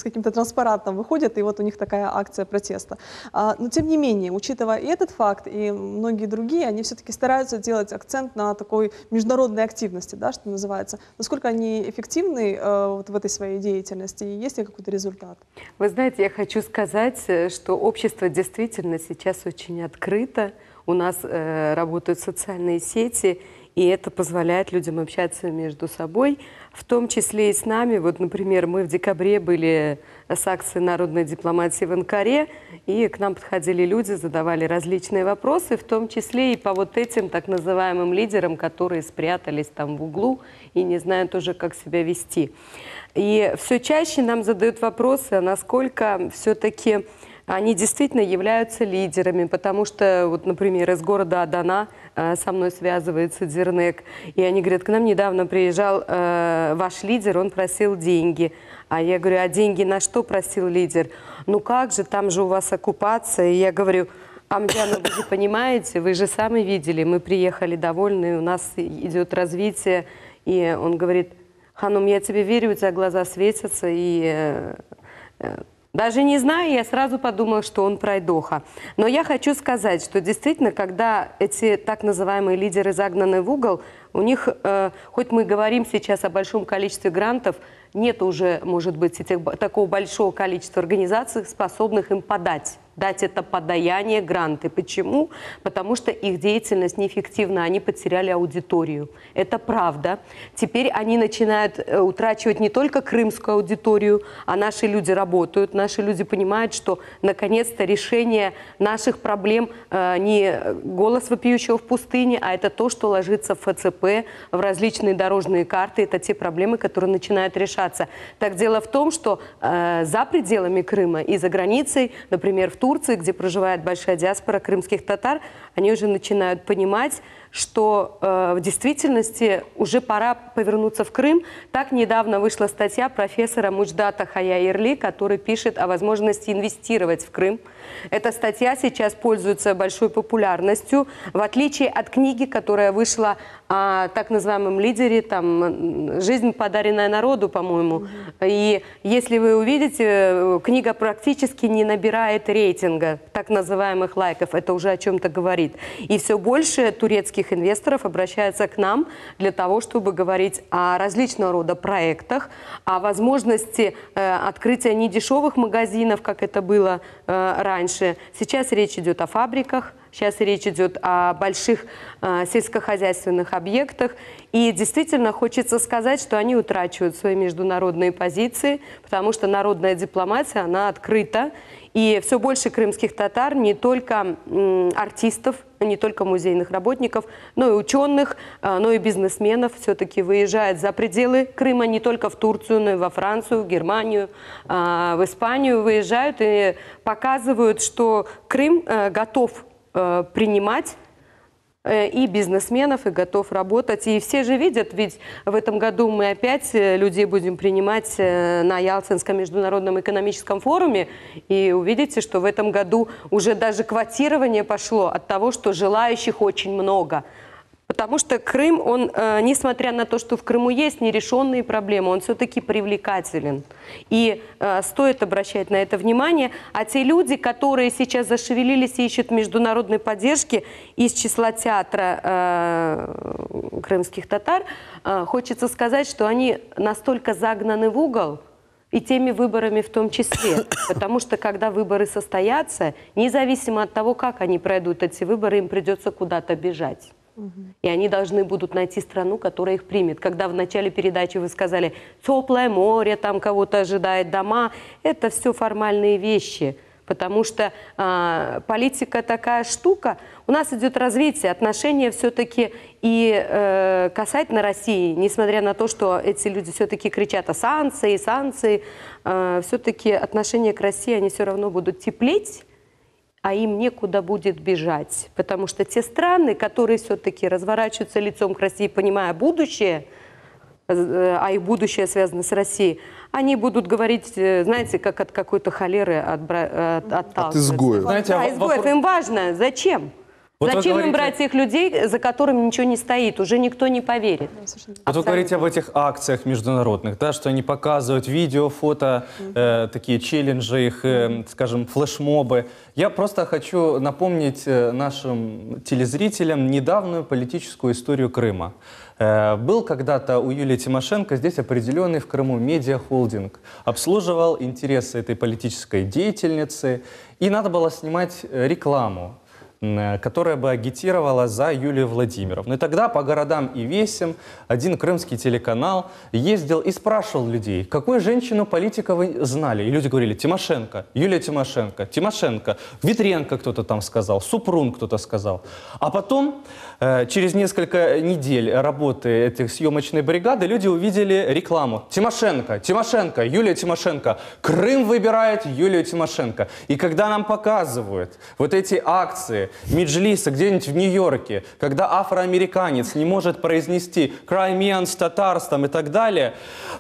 Speaker 1: с каким-то транспарантом выходят, и вот у них такая акция протеста. Но тем не менее, учитывая и этот факт, и многие другие, они все-таки стараются делать акцент на такой международной активности, да, что называется. Насколько они эффективны вот в этой своей деятельности, и есть ли какой-то результат?
Speaker 8: Вы знаете, я хочу сказать, что общество действительно сейчас очень открыто. У нас работают социальные сети, и это позволяет людям общаться между собой, в том числе и с нами. Вот, например, мы в декабре были с акцией народной дипломатии в Анкаре, и к нам подходили люди, задавали различные вопросы, в том числе и по вот этим так называемым лидерам, которые спрятались там в углу и не знают уже, как себя вести. И все чаще нам задают вопросы, насколько все-таки они действительно являются лидерами, потому что, вот, например, из города Адана со мной связывается Дернек, и они говорят, к нам недавно приезжал ваш лидер, он просил деньги. А я говорю, а деньги на что просил лидер? Ну как же, там же у вас оккупация. И я говорю, Амджан, вы же понимаете, вы же сами видели, мы приехали довольны, у нас идет развитие. И он говорит, Ханум, я тебе верю, у тебя глаза светятся, и... Даже не зная, я сразу подумала, что он пройдоха. Но я хочу сказать, что действительно, когда эти так называемые лидеры загнаны в угол, у них, хоть мы говорим сейчас о большом количестве грантов, нет уже, может быть, такого большого количества организаций, способных им дать это подаяние, гранты. Почему? Потому что их деятельность неэффективна, они потеряли аудиторию. Это правда. Теперь они начинают утрачивать не только крымскую аудиторию, а наши люди работают, наши люди понимают, что наконец-то решение наших проблем не голос вопиющего в пустыне, а это то, что ложится в ФЦП, в различные дорожные карты. Это те проблемы, которые начинают решаться. Так дело в том, что за пределами Крыма и за границей, например, в Турции, где проживает большая диаспора крымских татар, они уже начинают понимать, что в действительности уже пора повернуться в Крым. Так недавно вышла статья профессора Мудждата Хая-Ирли, который пишет о возможности инвестировать в Крым. Эта статья сейчас пользуется большой популярностью, в отличие от книги, которая вышла о так называемом лидере, там, «Жизнь, подаренная народу», по-моему. И если вы увидите, книга практически не набирает рейтинга, так называемых лайков. Это уже о чем-то говорит. И все больше турецких инвесторов обращаются к нам для того, чтобы говорить о различного рода проектах, о возможности открытия недешевых магазинов, как это было раньше. Сейчас речь идет о фабриках, сейчас речь идет о больших сельскохозяйственных объектах. И действительно хочется сказать, что они утрачивают свои международные позиции, потому что народная дипломатия, она открыта. И все больше крымских татар, не только артистов, не только музейных работников, но и ученых, но и бизнесменов все-таки выезжают за пределы Крыма, не только в Турцию, но и во Францию, в Германию, в Испанию выезжают и показывают, что Крым готов принимать и бизнесменов, и готов работать. И все же видят, ведь в этом году мы опять людей будем принимать на Ялтинском международном экономическом форуме. И увидите, что в этом году уже даже квотирование пошло от того, что желающих очень много. Потому что Крым, он, несмотря на то, что в Крыму есть нерешенные проблемы, он все-таки привлекателен. И стоит обращать на это внимание. А те люди, которые сейчас зашевелились и ищут международной поддержки из числа театра крымских татар, хочется сказать, что они настолько загнаны в угол, и теми выборами в том числе. Потому что когда выборы состоятся, независимо от того, как они пройдут эти выборы, им придется куда-то бежать. И они должны будут найти страну, которая их примет. Когда в начале передачи вы сказали, теплое море, там кого-то ожидает, дома, это все формальные вещи. Потому что политика такая штука. У нас идет развитие, отношения все-таки и касательно России, несмотря на то, что эти люди все-таки кричат о санкции, санкции, все-таки отношения к России, они все равно будут теплеть. А им некуда будет бежать, потому что те страны, которые все-таки разворачиваются лицом к России, понимая будущее, а их будущее связано с Россией, они будут говорить, знаете, как от какой-то холеры отталкиваться. От изгоев. Знаете, да, изгоев. Им важно. Зачем? Вот зачем им брать тех людей, за которыми ничего не стоит? Уже никто не поверит.
Speaker 3: Вот вы говорите об этих акциях международных, да, что они показывают видео, фото, такие челленджи, их, скажем, флешмобы. Я просто хочу напомнить нашим телезрителям недавнюю политическую историю Крыма. Был когда-то у Юлии Тимошенко здесь определенный в Крыму медиахолдинг, обслуживал интересы этой политической деятельницы, и надо было снимать рекламу. которая бы агитировала за Юлию Владимировну. И тогда по городам и весям один крымский телеканал ездил и спрашивал людей, какую женщину-политика вы знали. И люди говорили: Тимошенко, Юлия Тимошенко, Тимошенко, Ветренко кто-то там сказал, Супрун кто-то сказал. А потом, через несколько недель работы этой съемочной бригады, люди увидели рекламу. Тимошенко, Тимошенко, Юлия Тимошенко, Крым выбирает Юлию Тимошенко. И когда нам показывают вот эти акции Меджлиса где-нибудь в Нью-Йорке, когда афроамериканец не может произнести «Crimeans, Tatars» там и так далее,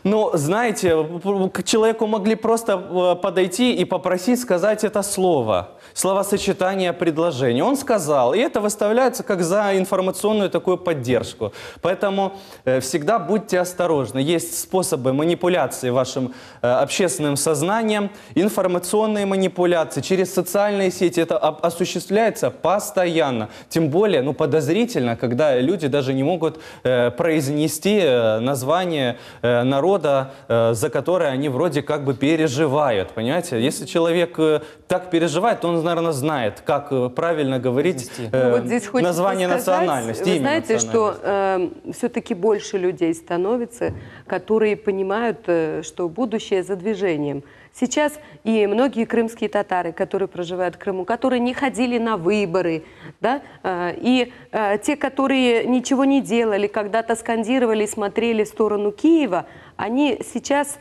Speaker 3: но, знаете, к человеку могли просто подойти и попросить сказать это слово, словосочетание, предложение. Он сказал, и это выставляется как за информационную такую поддержку. Поэтому всегда будьте осторожны. Есть способы манипуляции вашим общественным сознанием, информационные манипуляции через социальные сети. Это осуществляется постоянно. Тем более, подозрительно, когда люди даже не могут произнести название народа, за которое они вроде как бы переживают. Понимаете? Если человек так переживает, то он, наверное, знает, как правильно говорить название национальности.
Speaker 8: Вы знаете, что все-таки больше людей становится, которые понимают, что будущее за движением. Сейчас и многие крымские татары, которые проживают в Крыму, которые не ходили на выборы, да, и те, которые ничего не делали, когда-то скандировали и смотрели в сторону Киева, они сейчас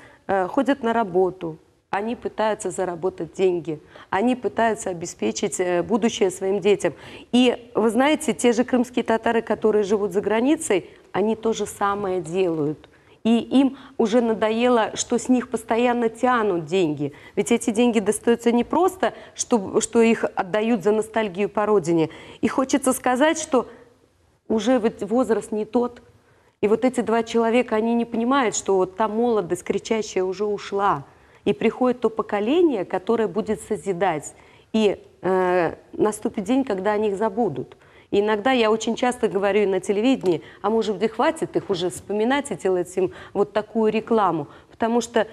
Speaker 8: ходят на работу, они пытаются заработать деньги, они пытаются обеспечить будущее своим детям. И вы знаете, те же крымские татары, которые живут за границей, они то же самое делают. И им уже надоело, что с них постоянно тянут деньги. Ведь эти деньги достаются не просто, что их отдают за ностальгию по родине. И хочется сказать, что уже возраст не тот. И вот эти два человека, они не понимают, что вот та молодость кричащая уже ушла. И приходит то поколение, которое будет созидать. И наступит день, когда о них забудут. И иногда я очень часто говорю на телевидении, а может быть, хватит их уже вспоминать и делать им вот такую рекламу. Потому что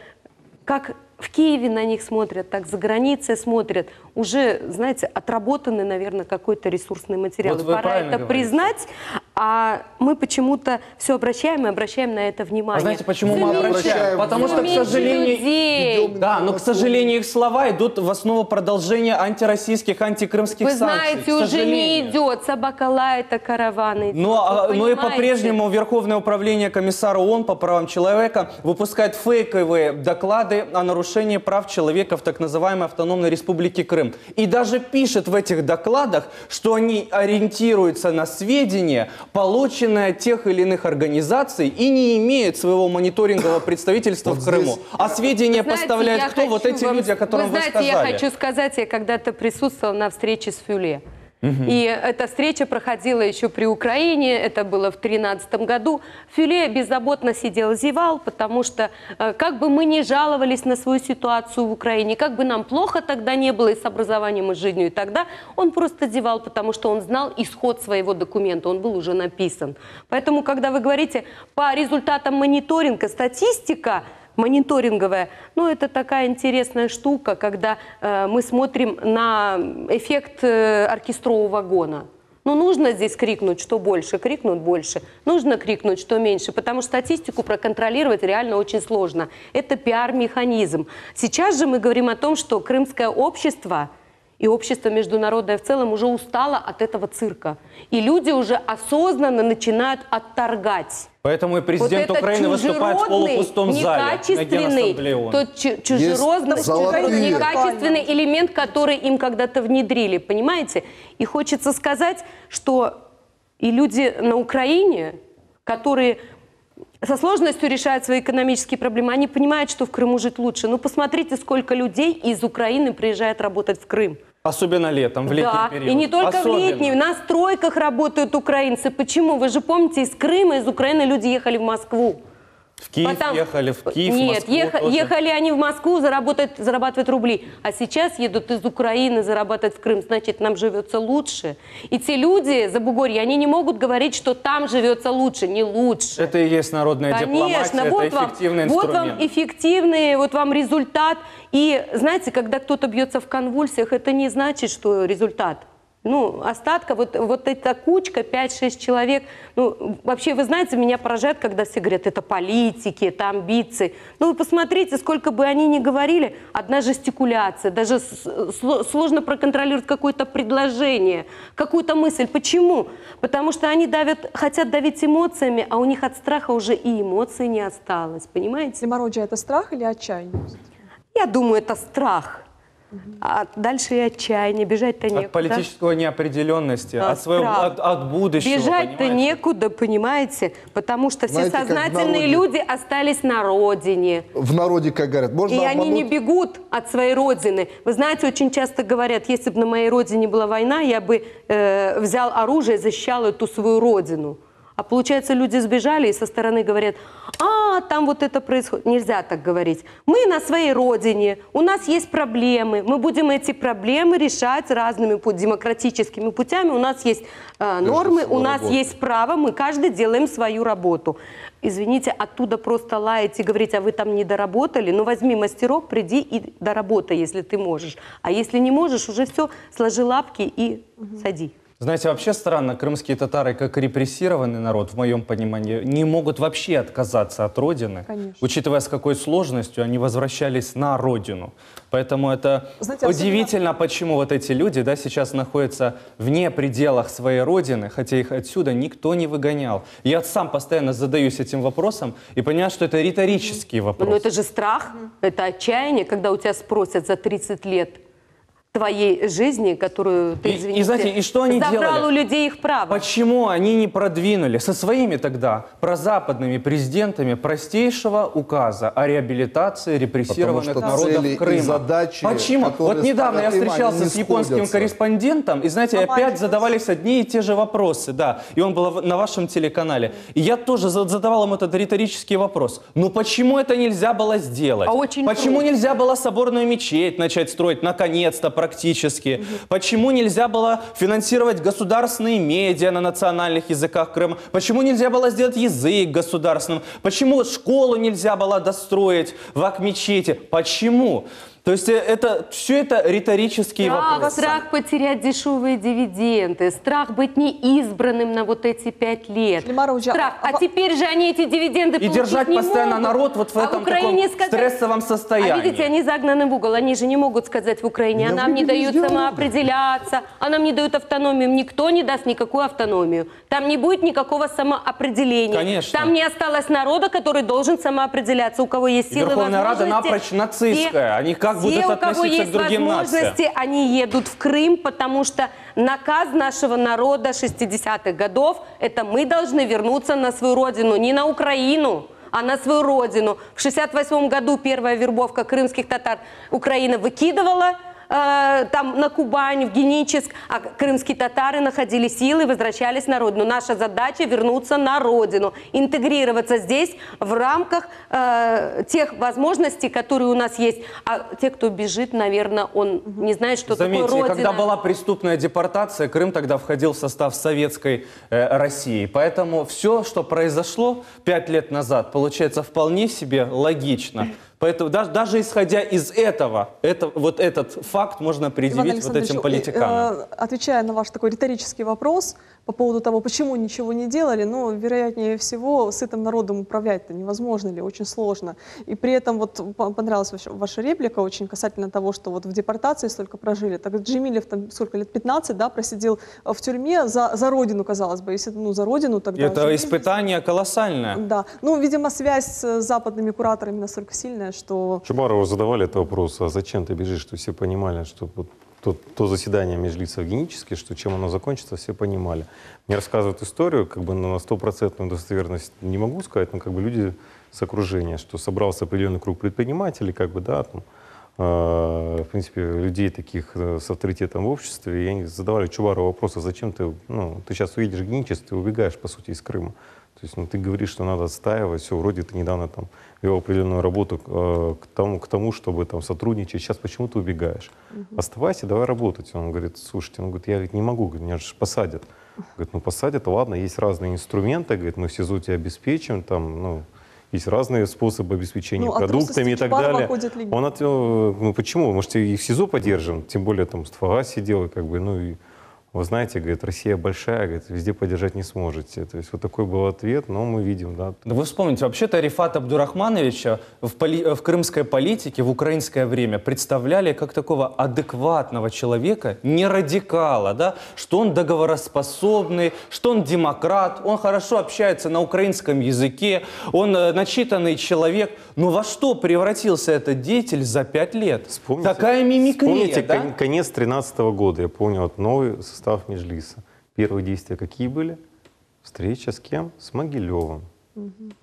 Speaker 8: как в Киеве на них смотрят, так за границей смотрят. Уже, знаете, отработанный, наверное, какой-то ресурсный материал.
Speaker 3: Вот
Speaker 8: пора это признать, а мы почему-то все обращаем и обращаем на это внимание.
Speaker 3: А знаете, почему мы обращаем? Потому что, к сожалению, к сожалению, их слова идут в основу продолжения антироссийских, антикрымских санкций.
Speaker 8: Вы знаете, уже не идет. Собака лает, а караваны идут.
Speaker 3: Но и по-прежнему Верховное управление комиссара ООН по правам человека выпускает фейковые доклады о нарушении прав человека в так называемой автономной республике Крым. И даже пишет в этих докладах, что они ориентируются на сведения, полученные от тех или иных организаций, и не имеют своего мониторингового представительства в Крыму. А сведения поставляют кто? Вот эти люди, о которых вы сказали.
Speaker 8: Я хочу сказать, я когда-то присутствовала на встрече с Фюле. И эта встреча проходила еще при Украине, это было в 2013 году. Фюле беззаботно сидел, зевал, потому что как бы мы ни жаловались на свою ситуацию в Украине, как бы нам плохо тогда не было и с образованием, и с жизнью, и тогда он просто зевал, потому что он знал исход своего документа, он был уже написан. Поэтому, когда вы говорите по результатам мониторинга, статистика мониторинговая, это такая интересная штука, когда мы смотрим на эффект оркестрового вагона. Нужно здесь крикнуть, что больше, крикнут больше. Нужно крикнуть, что меньше, потому что статистику проконтролировать реально очень сложно. Это пиар-механизм. Сейчас же мы говорим о том, что крымское общество и общество международное в целом уже устало от этого цирка. И люди уже осознанно начинают отторгать.
Speaker 3: Поэтому и президент Украины выступает в полупустом зале на Генассамблее ООН.
Speaker 8: Тот чужеродный, некачественный элемент, который им когда-то внедрили, понимаете? И хочется сказать, что и люди на Украине, которые со сложностью решают свои экономические проблемы, они понимают, что в Крыму жить лучше. Посмотрите, сколько людей из Украины приезжает работать в Крым.
Speaker 3: Особенно летом, в летний период.
Speaker 8: И не только в летний, на стройках работают украинцы. Почему? Вы же помните, из Крыма, из Украины люди ехали в Москву.
Speaker 3: В Киев ехали, в Киев,
Speaker 8: Нет,
Speaker 3: Москву
Speaker 8: ехали они в Москву зарабатывать рубли, а сейчас едут из Украины зарабатывать в Крым, значит, нам живется лучше. И те люди за Бугорье, они не могут говорить, что там живется лучше, не лучше.
Speaker 3: Это и есть народная дипломатия, это эффективный инструмент.
Speaker 8: Вот вам эффективный, вот вам результат. И знаете, когда кто-то бьется в конвульсиях, это не значит, что результат. Ну, остатка, вот эта кучка, 5-6 человек. Ну, вообще, вы знаете, меня поражает, когда все говорят, это политики, это амбиции. Ну, вы посмотрите, сколько бы они ни говорили, одна жестикуляция, даже сложно проконтролировать какое-то предложение, какую-то мысль. Почему? Потому что они хотят давить эмоциями, а у них от страха уже и эмоций не осталось, понимаете?
Speaker 1: Лимароджа, это страх или отчаяние?
Speaker 8: Я думаю, это страх. А дальше и отчаяние, бежать-то некуда.
Speaker 3: От политической неопределенности, от будущего.
Speaker 8: Бежать-то некуда, понимаете? Потому что все сознательные люди остались на родине.
Speaker 4: В народе, как говорят, можно
Speaker 8: И
Speaker 4: обмануть?
Speaker 8: они не бегут от своей родины. Вы знаете, очень часто говорят, если бы на моей родине была война, я бы взял оружие и защищал эту свою родину. А получается, люди сбежали и со стороны говорят, там вот это происходит. Нельзя так говорить. Мы на своей родине, у нас есть проблемы, мы будем эти проблемы решать разными демократическими путями. У нас есть нормы, у нас есть право, мы каждый делаем свою работу. Извините, оттуда просто лаять и говорить, а вы там не доработали? Ну возьми мастерок, приди и доработай, если ты можешь. А если не можешь, уже все, сложи лапки и сади.
Speaker 3: Знаете, вообще странно, крымские татары, как репрессированный народ, в моем понимании, не могут вообще отказаться от родины. Конечно. Учитывая, с какой сложностью они возвращались на родину. Поэтому это удивительно, почему вот эти люди сейчас находятся вне пределах своей родины, хотя их отсюда никто не выгонял. Я сам постоянно задаюсь этим вопросом и понимаю, что это риторический вопрос.
Speaker 8: Но это же страх, это отчаяние, когда у тебя спросят за 30 лет твоей жизни, которую ты, извините,
Speaker 3: знаете, и что они
Speaker 8: забрал
Speaker 3: делали?
Speaker 8: у людей их право.
Speaker 3: Почему они не продвинули со своими тогда прозападными президентами простейшего указа о реабилитации репрессированных народов Крыма?
Speaker 4: Задачи,
Speaker 3: почему? Вот недавно я встречался с японским корреспондентом, и, знаете, опять задавались одни и те же вопросы, да, и он был на вашем телеканале. И я тоже задавал ему этот риторический вопрос. Ну почему это нельзя было сделать? Почему нельзя было соборную мечеть начать строить наконец-то, практически? Почему нельзя было финансировать государственные медиа на национальных языках Крыма? Почему нельзя было сделать язык государственным? Почему школу нельзя было достроить в Ак-мечети? Почему? То есть все это риторические вопросы.
Speaker 8: Страх потерять дешевые дивиденды, страх быть неизбранным на вот эти 5 лет. Страх. А теперь же они эти дивиденды
Speaker 3: и держать постоянно народ вот в этом таком стрессовом состоянии.
Speaker 8: А видите, они загнаны в угол. Они же не могут сказать в Украине, нам не дают самоопределяться, а нам не дают автономию. Никто не даст никакую автономию. Там не будет никакого самоопределения.
Speaker 3: Конечно.
Speaker 8: Там не осталось народа, который должен самоопределяться, у кого есть силы,
Speaker 3: Верховная Рада напрочь нацистская. Они как будут
Speaker 8: у кого есть возможности, они едут в Крым, потому что наказ нашего народа 60-х годов – это мы должны вернуться на свою родину, не на Украину, а на свою родину. В 68 году первая вербовка крымских татар Украина выкидывала там на Кубань, в Геническ, а крымские татары находили силы и возвращались на родину. Наша задача вернуться на родину, интегрироваться здесь в рамках тех возможностей, которые у нас есть. А те, кто бежит, наверное, он не знает, что такое родина.
Speaker 3: Когда была преступная депортация, Крым тогда входил в состав советской России. Поэтому все, что произошло 5 лет назад, получается вполне себе логично. Поэтому даже исходя из этого, вот этот факт можно предъявить вот этим политиканам.
Speaker 1: Отвечая на ваш такой риторический вопрос по поводу того, почему ничего не делали, ну, вероятнее всего, сытым народом управлять-то невозможно или очень сложно. И при этом вот понравилась ваша реплика очень касательно того, что вот в депортации столько прожили. Так Джемилев там сколько лет, 15, да, просидел в тюрьме за родину, казалось бы. Если за родину, тогда...
Speaker 3: Это испытание колоссальное.
Speaker 1: Да. Ну, видимо, связь с западными кураторами настолько сильная, что...
Speaker 7: Чубарову задавали этот вопрос, а зачем ты бежишь, что все понимали, что вот то заседание межлицев генически, что чем оно закончится, все понимали. Мне рассказывают историю, как бы на 100% достоверность не могу сказать, но как бы люди с окружения, что собрался определенный круг предпринимателей, как бы, да, там, в принципе, людей таких с авторитетом в обществе, и они задавали Чубарову вопрос, а зачем ты, ну, ты сейчас увидишь генически, ты убегаешь, по сути, из Крыма. То есть, ну, ты говоришь, что надо отстаивать, все, вроде ты недавно там вел определенную работу к тому, чтобы там сотрудничать, сейчас почему ты убегаешь? Оставайся, давай работать. Он говорит, слушайте, он говорит, я не могу, меня же посадят. Говорит, ну посадят, ладно, есть разные инструменты, говорит, мы в СИЗО тебя обеспечим, там, ну, есть разные способы обеспечения продуктами и так далее. Ну почему? Может, и в СИЗО поддержим, тем более там Стфага сидел, как бы, ну и вы знаете, говорит, Россия большая, говорит, везде поддержать не сможете. То есть вот такой был ответ, но мы видим, да.
Speaker 3: Вы вспомните, вообще-то Рифата Абдурахмановича в крымской политике в украинское время представляли как такого адекватного человека, не радикала, да, что он договороспособный, что он демократ, он хорошо общается на украинском языке, он начитанный человек. Но во что превратился этот деятель за 5 лет?
Speaker 7: Вспомните,
Speaker 3: Такая мимикрия,
Speaker 7: вспомните
Speaker 3: да?
Speaker 7: конец 2013 года, я помню, вот новый состав Меджлиса. Первые действия какие были? Встреча с кем? С Могилевым.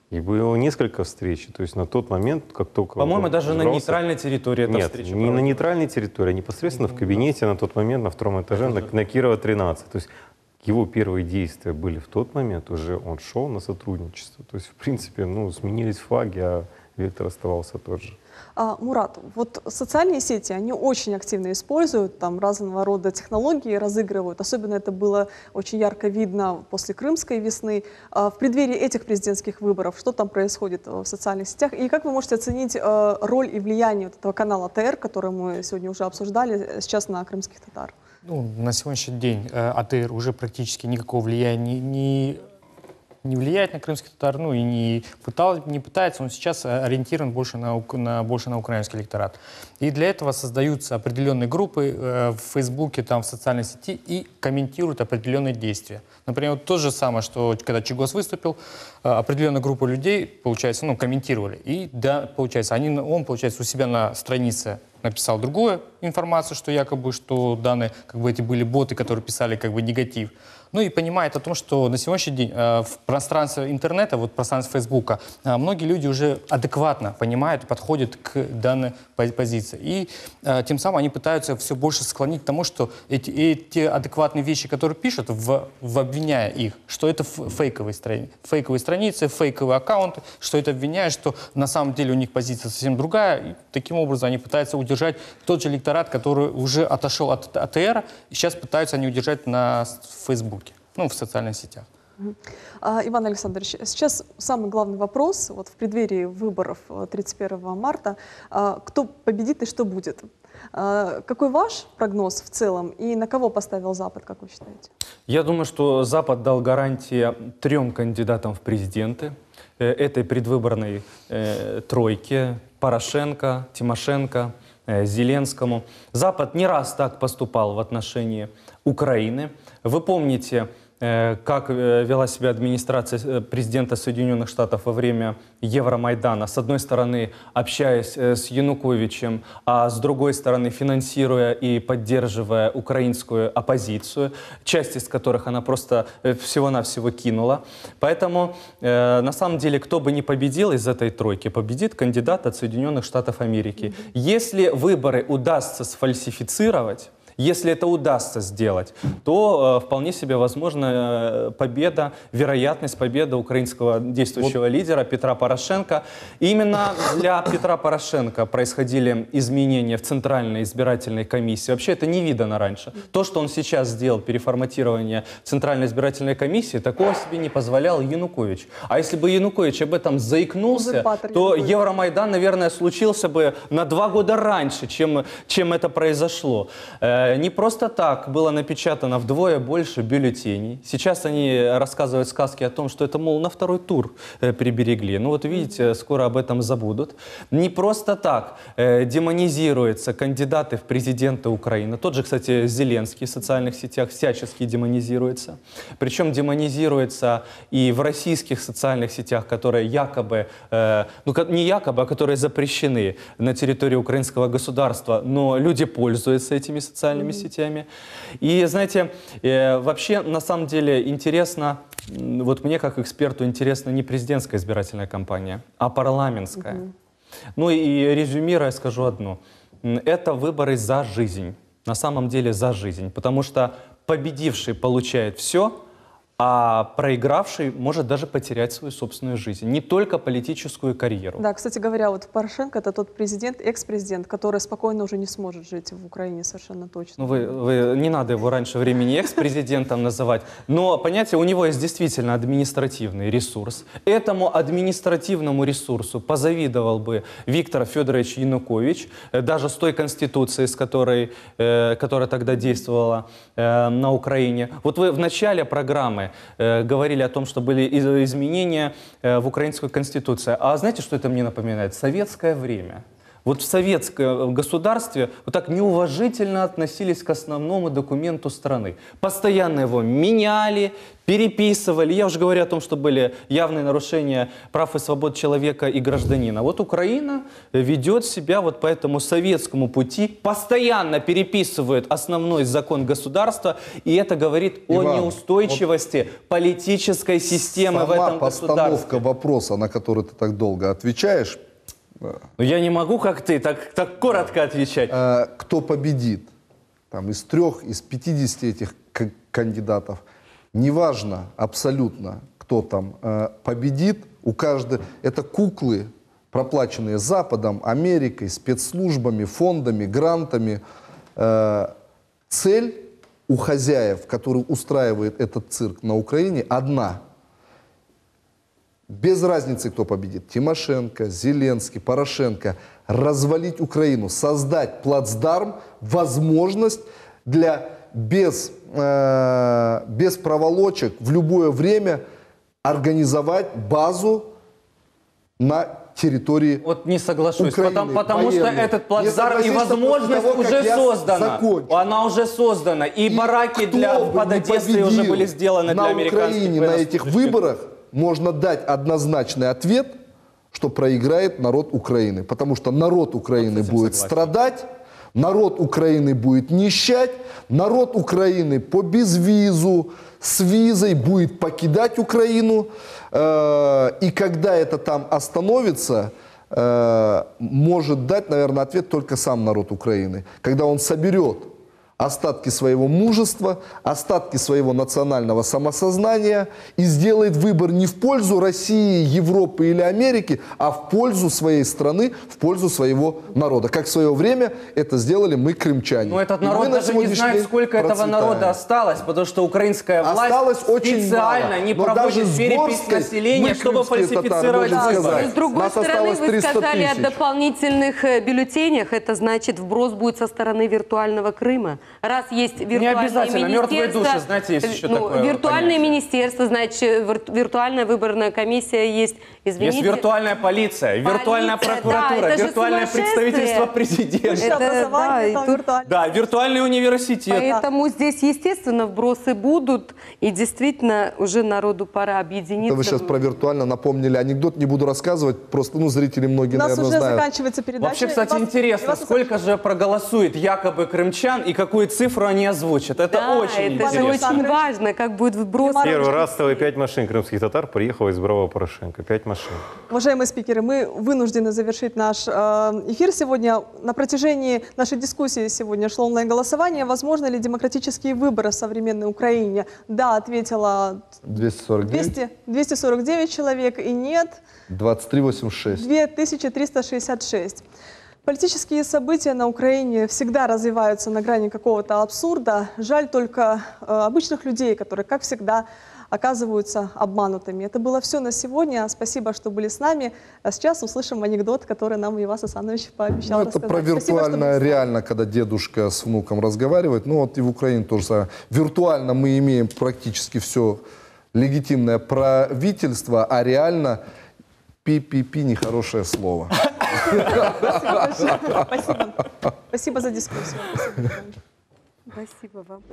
Speaker 7: И было несколько встреч. То есть на тот момент, как только...
Speaker 3: По-моему, даже на нейтральной территории эта встреча.
Speaker 7: Нет, не на нейтральной территории, а непосредственно в кабинете на тот момент, на 2-м этаже, на Кирова 13. То есть его первые действия были в тот момент, уже он шел на сотрудничество. То есть, в принципе, ну, сменились флаги, а вектор оставался тот же.
Speaker 1: Мурат, вот социальные сети, они очень активно используют, там разного рода технологии разыгрывают. Особенно это было очень ярко видно после Крымской весны. В преддверии этих президентских выборов, что там происходит в социальных сетях? И как вы можете оценить роль и влияние вот этого канала ТР, который мы сегодня уже обсуждали, сейчас на крымских татар?
Speaker 5: Ну, на сегодняшний день АТР уже практически никакого влияния не влияет на крымских татар, ну и не пытается, он сейчас ориентирован больше на украинский электорат. И для этого создаются определенные группы в Фейсбуке, там, в социальной сети и комментируют определенные действия. Например, вот то же самое, что когда Чийгоз выступил, определенная группа людей, получается, ну, комментировали. И да, получается, он, получается, у себя на странице написал другую информацию, что якобы, что данные, как бы, эти были боты, которые писали, как бы, негатив. Ну и понимает о том, что на сегодняшний день в пространстве интернета, вот в пространстве Фейсбука, многие люди уже адекватно понимают и подходят к данной позиции. И тем самым они пытаются все больше склонить к тому, что эти адекватные вещи, которые пишут, обвиняя их, что это фейковые страницы, фейковые аккаунты, что это обвиняет, что на самом деле у них позиция совсем другая. И таким образом они пытаются удержать тот же электорат, который уже отошел от АТР, и сейчас пытаются они удержать на Фейсбуке. Ну, в социальных сетях.
Speaker 1: Иван Александрович, сейчас самый главный вопрос, вот в преддверии выборов 31 марта, кто победит и что будет? Какой ваш прогноз в целом и на кого поставил Запад, как вы считаете?
Speaker 3: Я думаю, что Запад дал гарантии 3 кандидатам в президенты этой предвыборной тройке: Порошенко, Тимошенко, Зеленскому. Запад не раз так поступал в отношении Украины. Вы помните, как вела себя администрация президента Соединенных Штатов во время Евромайдана. С одной стороны, общаясь с Януковичем, а с другой стороны, финансируя и поддерживая украинскую оппозицию, часть из которых она просто всего-навсего кинула. Поэтому, на самом деле, кто бы ни победил из этой тройки, победит кандидат от Соединенных Штатов Америки. Если выборы удастся сфальсифицировать, если это удастся сделать, то вполне себе возможна победа, вероятность победы украинского действующего лидера Петра Порошенко. Именно для Петра Порошенко происходили изменения в Центральной избирательной комиссии. Вообще это не видано раньше. То, что он сейчас сделал, переформатирование Центральной избирательной комиссии, такого себе не позволял Янукович. А если бы Янукович об этом заикнулся, то Евромайдан, наверное, случился бы на 2 года раньше, чем это произошло. Не просто так было напечатано вдвое больше бюллетеней. Сейчас они рассказывают сказки о том, что это, мол, на 2-й тур приберегли. Ну вот видите, скоро об этом забудут. Не просто так демонизируются кандидаты в президенты Украины. Тот же, кстати, Зеленский в социальных сетях всячески демонизируется. Причем демонизируется и в российских социальных сетях, которые якобы, ну не якобы, а которые запрещены на территории украинского государства, но люди пользуются этими социальными сетями. И, знаете, вообще, на самом деле, интересно, вот мне, как эксперту, интересна не президентская избирательная кампания, а парламентская. Ну и резюмируя, скажу одно. Это выборы за жизнь. На самом деле за жизнь. Потому что победивший получает все, а проигравший может даже потерять свою собственную жизнь, не только политическую карьеру.
Speaker 1: Да, кстати говоря, вот Порошенко — это тот президент, экс-президент, который спокойно уже не сможет жить в Украине, совершенно точно.
Speaker 3: Ну, вы не надо его раньше времени экс-президентом называть, но, понимаете, у него есть действительно административный ресурс. Этому административному ресурсу позавидовал бы Виктор Федорович Янукович, даже с той конституцией, которая тогда действовала на Украине. Вот вы в начале программы говорили о том, что были изменения в украинской конституции. А знаете, что это мне напоминает? Советское время. Вот в советском государстве вот так неуважительно относились к основному документу страны. Постоянно его меняли, переписывали. Я уже говорю о том, что были явные нарушения прав и свобод человека и гражданина. Вот Украина ведет себя вот по этому советскому пути, постоянно переписывает основной закон государства, и это говорит о неустойчивости политической системы в этом государстве.
Speaker 4: Сама постановка вопроса, на который ты так долго отвечаешь,
Speaker 3: но я не могу, как ты, так коротко отвечать.
Speaker 4: Кто победит? Там, из 3, из 50 этих кандидатов, неважно абсолютно, кто там победит, у каждого это куклы, проплаченные Западом, Америкой, спецслужбами, фондами, грантами. Цель у хозяев, который устраивает этот цирк на Украине, одна. Без разницы, кто победит. Тимошенко, Зеленский, Порошенко. Развалить Украину, создать плацдарм, возможность для без проволочек в любое время организовать базу на территории
Speaker 3: Вот не соглашусь,
Speaker 4: Украины,
Speaker 3: потому что этот плацдарм и возможность уже создана. Она уже создана. И бараки под Одессой уже были сделаны для американских
Speaker 4: военнослужащих. На Украине на этих выборах можно дать однозначный ответ, что проиграет народ Украины. Потому что народ Украины будет страдать, народ Украины будет нищать, народ Украины по безвизу, с визой будет покидать Украину. И когда это там остановится, может дать, наверное, ответ только сам народ Украины. Когда он соберет остатки своего мужества, остатки своего национального самосознания и сделает выбор не в пользу России, Европы или Америки, а в пользу своей страны, в пользу своего народа. Как в свое время это сделали мы, крымчане.
Speaker 3: Но этот народ даже не знает, сколько этого народа осталось, потому что украинская власть специально не проводит перепись населения, чтобы фальсифицировать выборы.
Speaker 8: С другой стороны, вы сказали о дополнительных бюллетенях, это значит, вброс будет со стороны виртуального Крыма. Раз есть виртуальное министерство,
Speaker 3: мертвые души, знаете, есть еще такое
Speaker 8: виртуальное министерство, значит, виртуальная выборная комиссия есть. Извините.
Speaker 3: Есть виртуальная полиция, виртуальная прокуратура,
Speaker 8: да,
Speaker 3: виртуальное представительство президента. Да, виртуальный университет.
Speaker 8: Поэтому здесь, естественно, вбросы будут, и действительно уже народу пора объединиться.
Speaker 4: Это вы сейчас про виртуально напомнили анекдот, не буду рассказывать, просто, зрители многие, наверное, знают.
Speaker 1: У нас уже заканчивается передача.
Speaker 3: Вообще, кстати, интересно, сколько же проголосует якобы крымчан и какую цифру они озвучат. Это очень интересно.
Speaker 8: Это очень важно, как будет вброс.
Speaker 7: Первый раз целые 5 машин крымских татар приехало из Бравого Порошенко. 5 машин.
Speaker 1: Уважаемые спикеры, мы вынуждены завершить наш эфир сегодня. На протяжении нашей дискуссии сегодня шло онлайн-голосование. Возможно ли демократические выборы в современной Украине? Да, ответило 249 человек, и нет
Speaker 4: 2386.
Speaker 1: 2366. Политические события на Украине всегда развиваются на грани какого-то абсурда. Жаль только обычных людей, которые, как всегда, оказываются обманутыми. Это было все на сегодня. Спасибо, что были с нами. А сейчас услышим анекдот, который нам Ивас Асанович пообещал рассказать.
Speaker 4: Это про виртуально реально, когда дедушка с внуком разговаривает. Ну вот и в Украине тоже самое. Виртуально мы имеем практически все легитимное правительство, а реально пи-пи-пи нехорошее слово.
Speaker 1: Спасибо за дискуссию.
Speaker 8: Спасибо вам.